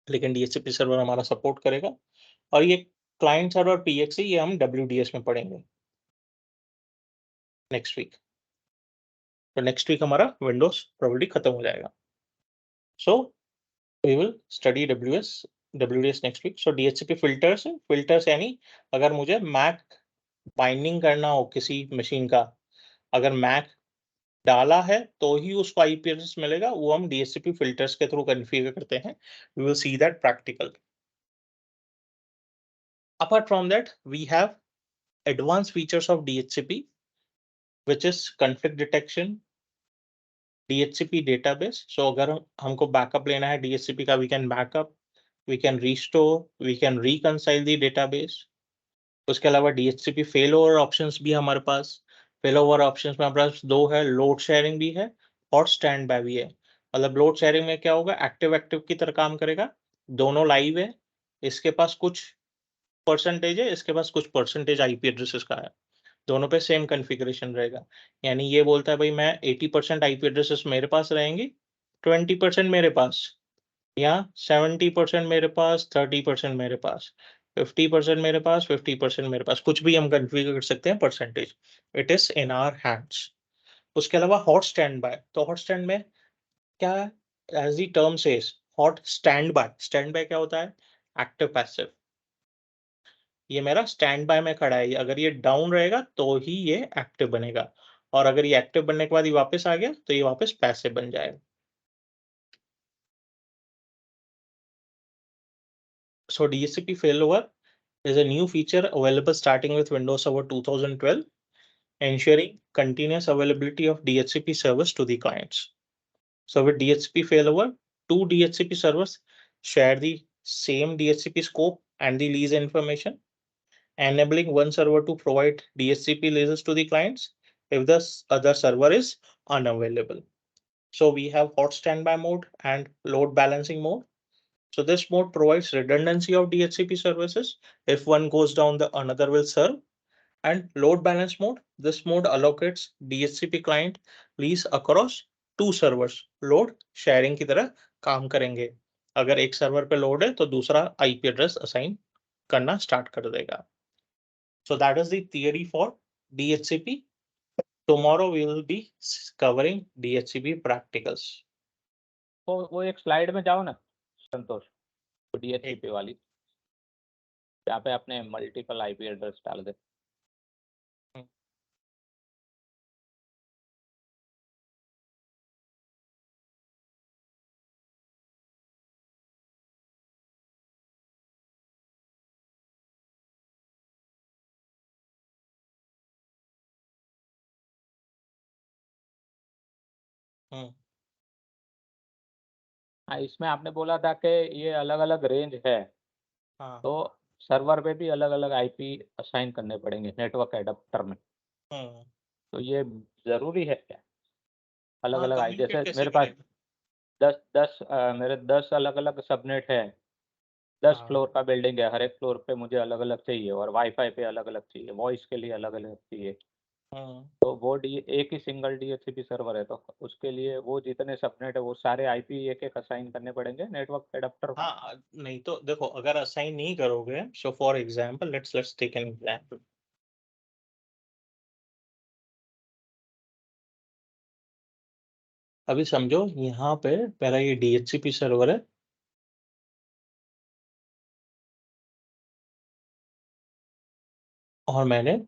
लेकिन DHCP server हमारा support करेगा। और ये क्लाइंट सर्वर PXE ये हम WDS में पढ़ेंगे नेक्स्ट वीक। तो नेक्स्ट वीक हमारा विंडोज प्रोबेबली खत्म हो जाएगा। सो we will study WDS next week। So DHCP filters यानी अगर मुझे MAC बाइंडिंग करना हो किसी मशीन का, अगर MAC डाला है तो ही उसको आईपी एड्रेस मिलेगा, वो हम DHCP फिल्टर्स के थ्रू कॉन्फ़िगर करते हैं। We will see that practical। Apart from that, we have advanced features of DHCP, which is conflict detection, DHCP database। So अगर हमको बैकअप लेना है DHCP का, we can backup, we can restore, we can reconcile the database। उसके अलावा DHCP fail over options भी हमारे पास, fail over options में हमारे पास 2 है, लोड शेयरिंग भी है और स्टैंड बाय भी है। मतलब लोड शेयरिंग में क्या होगा, एक्टिव की तरह काम करेगा, दोनों लाइव है, इसके पास कुछ परसेंटेज है, इसके पास कुछ परसेंटेज आईपी एड्रेसेस का है, दोनों पे सेम कॉन्फ़िगरेशन रहेगा। यानी ये बोलता है भाई मैं 80% आईपी एड्रेसेस मेरे पास रहेंगी, 20% मेरे पास, या 70% मेरे पास, 30% मेरे पास, 50% मेरे पास, 50% मेरे पास, कुछ भी हम कॉन्फ़िगर कर सकते हैं percentage. It is in our hands. उसके अलावा हॉट स्टैंड बाय, तो हॉट स्टैंड में क्या, as the term says hot standby क्या होता है? Active passive. ये मेरा स्टैंड बाय में खड़ा है, अगर ये डाउन रहेगा तो ही ये एक्टिव बनेगा, और अगर ये एक्टिव बनने के बाद ये वापस आ गया तो ये वापस पैसिव बन जाएगा। So DHCP failover is a new feature available starting with Windows Server 2012, ensuring continuous availability of DHCP service to the clients. So with DHCP failover, two DHCP servers share the same DHCP scope and the lease information, enabling one server to provide DHCP leases to the clients if the other server is unavailable. So we have hot standby mode and load balancing mode. So this mode provides redundancy of DHCP services. If one goes down, the another will serve. And load balance mode, this mode allocates DHCP client lease across two servers. Load sharing की तरह काम करेंगे। अगर एक server पे load है तो दूसरा IP एड्रेस असाइन करना स्टार्ट कर देगा। So that is the theory for DHCP. Tomorrow we will be covering DHCP practicals. वो एक स्लाइड में जाओ ना संतोष, DHCP वाली, यहाँ पे आपने मल्टीपल आईपी एड्रेस डाल दे। हाँ, इसमें आपने बोला था कि ये अलग अलग रेंज है, हाँ। तो सर्वर पे भी अलग अलग आईपी असाइन करने पड़ेंगे नेटवर्क एडाप्टर में, तो ये जरूरी है क्या? अलग अलग आई, जैसे मेरे पास 10 मेरे 10 अलग अलग सबनेट है, 10 फ्लोर का बिल्डिंग है, हर एक फ्लोर पे मुझे अलग अलग चाहिए, और वाईफाई पे अलग अलग चाहिए, वॉइस के लिए अलग अलग चाहिए, तो वो एक ही सिंगल DHCP सर्वर है, तो उसके लिए वो जितने सबनेट है वो सारे आईपी एक एक असाइन करने पड़ेंगे नेटवर्क एडाप्टर को। हाँ, नहीं तो देखो अगर असाइन नहीं करोगे, so for example let's take an example. अभी समझो यहाँ पे मेरा ये DHCP सर्वर है, और मैंने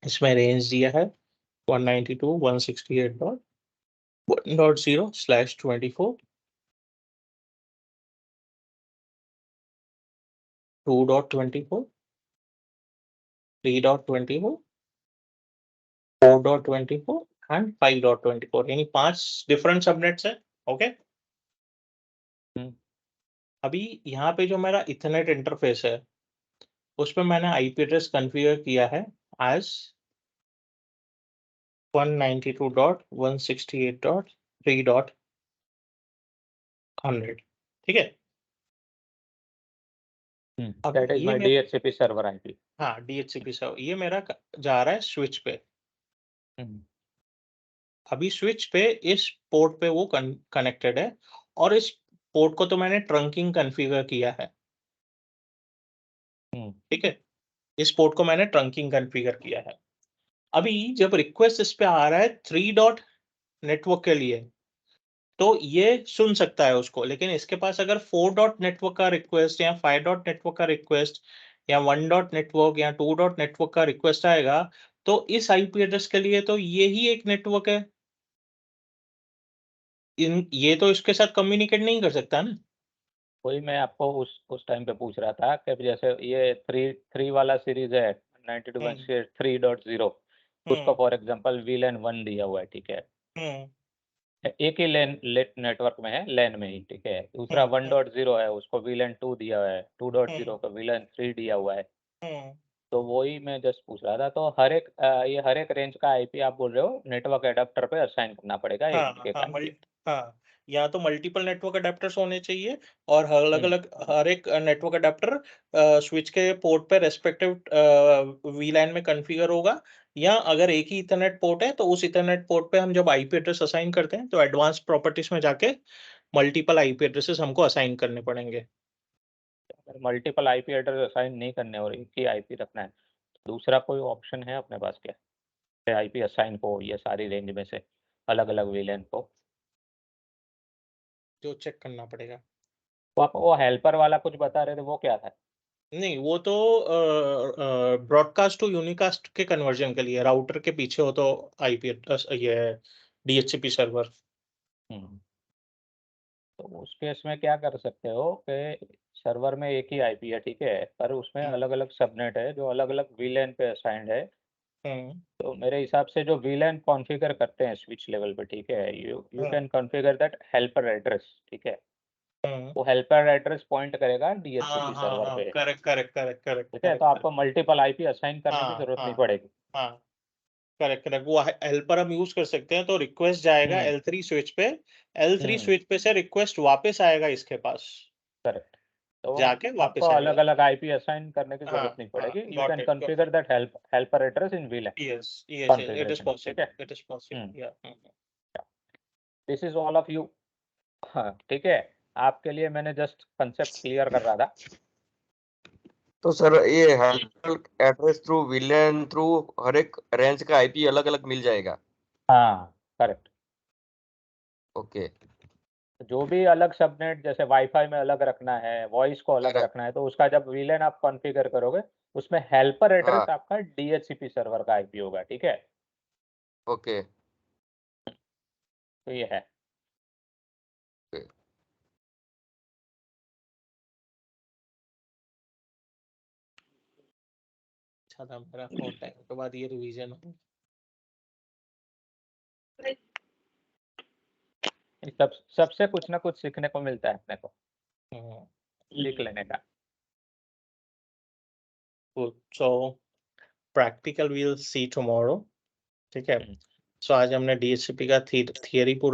इसमें रेंज दिया है 192.168.1.0/24, 2.24, 3.24, 4.24 एंड 5.24, यानी 5 डिफरेंट सबनेट्स है। ओके, अभी यहाँ पे जो मेरा इथरनेट इंटरफेस है उसमें मैंने आईपी एड्रेस कॉन्फ़िगर किया है एज 192.168.3.100, ठीक है। अब दैट इज ये माय DHCP सर्वर आईपी। हाँ, DHCP सर्वर ये मेरा जा रहा है स्विच पे। अभी स्विच पे इस पोर्ट पे वो कनेक्टेड है, और इस पोर्ट को तो मैंने ट्रंकिंग कॉन्फ़िगर किया है, ठीक है। इस पोर्ट को मैंने ट्रंकिंग कॉन्फ़िगर किया है। अभी जब रिक्वेस्ट इस पे आ रहा है 3 डॉट नेटवर्क के लिए, तो ये सुन सकता है उसको, लेकिन इसके पास अगर 4 डॉट नेटवर्क का रिक्वेस्ट या 5 डॉट नेटवर्क का रिक्वेस्ट या 1 डॉट नेटवर्क या 2 डॉट नेटवर्क का रिक्वेस्ट आएगा, तो इस आईपी एड्रेस के लिए तो ये ही एक नेटवर्क है। ये तो इसके साथ कम्युनिकेट नहीं कर सकता ना। वही मैं आपको उस टाइम पे पूछ रहा था कि जैसे ये 3 वाला सीरीज है 92.3.0, उसको फॉर एग्जांपल VLAN 1 दिया हुआ है, ठीक है, एक ही LAN नेटवर्क में है, LAN में ही, ठीक है। दूसरा 1.0 है, उसको VLAN 2 दिया हुआ है, 2.0 को VLAN 3 दिया हुआ है, तो वही मैं जस्ट पूछ रहा था। तो ये हर एक रेंज का आईपी आप बोल रहे हो नेटवर्क एडाप्टर पे असाइन करना पड़ेगा एक हाँ, एक हाँ, आईपी। हाँ, या तो मल्टीपल नेटवर्क अडेप्टर्स होने चाहिए और अलग-अलग हर एक नेटवर्क अडेप्टर स्विच के पोर्ट पे रेस्पेक्टिव वीलैन में कॉन्फ़िगर होगा, या अगर एक ही ईथरनेट पोर्ट है तो उस ईथरनेट पोर्ट पे हम जब आईपी एड्रेस असाइन करते हैं तो एडवांस प्रॉपर्टीज में जाके मल्टीपल आईपी एड्रेसेस हमको असाइन करने पड़ेंगे। अगर मल्टीपल आईपी एड्रेस असाइन नहीं करने और एक ही आईपी रखना है, तो दूसरा कोई ऑप्शन है अपने पास क्या? आईपी असाइन हो ये सारी रेंज में से अलग-अलग वीलैन को? जो चेक करना पड़ेगा। तो आप वो हेल्पर वाला कुछ बता रहे थे, वो क्या था? नहीं, वो तो ब्रॉडकास्ट टू यूनिकास्ट के कन्वर्जन के लिए राउटर के पीछे हो तो आईपी एड्रेस ये डीएचसीपी सर्वर। तो उस केस में क्या कर सकते हो कि सर्वर में एक ही आईपी है, ठीक है, पर उसमें अलग-अलग सबनेट है जो अलग-अलग वीलैन पे असाइन्ड है। तो मेरे हिसाब से जो वीलैन कॉन्फ़िगर करते हैं स्विच लेवल पे, ठीक है, you can configure that helper address, ठीक है। वो हेल्पर एड्रेस पॉइंट करेगा डीएचसीपी सर्वर पे, करेक्ट। ठीक है, तो आपको मल्टीपल आईपी असाइन करने की जरूरत नहीं पड़ेगी। करेक्ट। वो हेल्पर हम यूज कर सकते हैं, तो रिक्वेस्ट जाएगा L3 स्विच पे, L3 स्विच पे से रिक्वेस्ट वापस आएगा इसके पास, करेक्ट। तो जाके आपको वापस आएगा। अलग-अलग आईपी असाइन करने की जरूरत नहीं पड़ेगी। You can configure that helper address in वीलैन Yes, it is configuration, ठीक possible. है। It is possible. Yeah. This is all of you. हाँ, ठीक है, आपके लिए मैंने जस्ट कंसेप्ट क्लियर कर रहा था। तो सर ये helper address through VLAN through हर एक रेंज का आईपी अलग-अलग मिल जाएगा। हाँ, करेक्ट। ओके। जो भी अलग सबनेट जैसे वाईफाई में अलग रखना है, वॉइस को अलग करेक्ट। रखना है, तो उसका जब विलेन आप कॉन्फ़िगर करोगे, उसमें हेल्पर एड्रेस हाँ। आपका डीएचसीपी सर्वर का आईपी होगा, ठीक है। ओके। तो ये है। अच्छा था मेरा बहुत टाइम के बाद ये रिवीजन हो। सबसे कुछ ना कुछ सीखने को मिलता है अपने को, सीख लेने का। So practical we'll see tomorrow. ठीक है। सो आज हमने डीएचसीपी का थियरी पूरा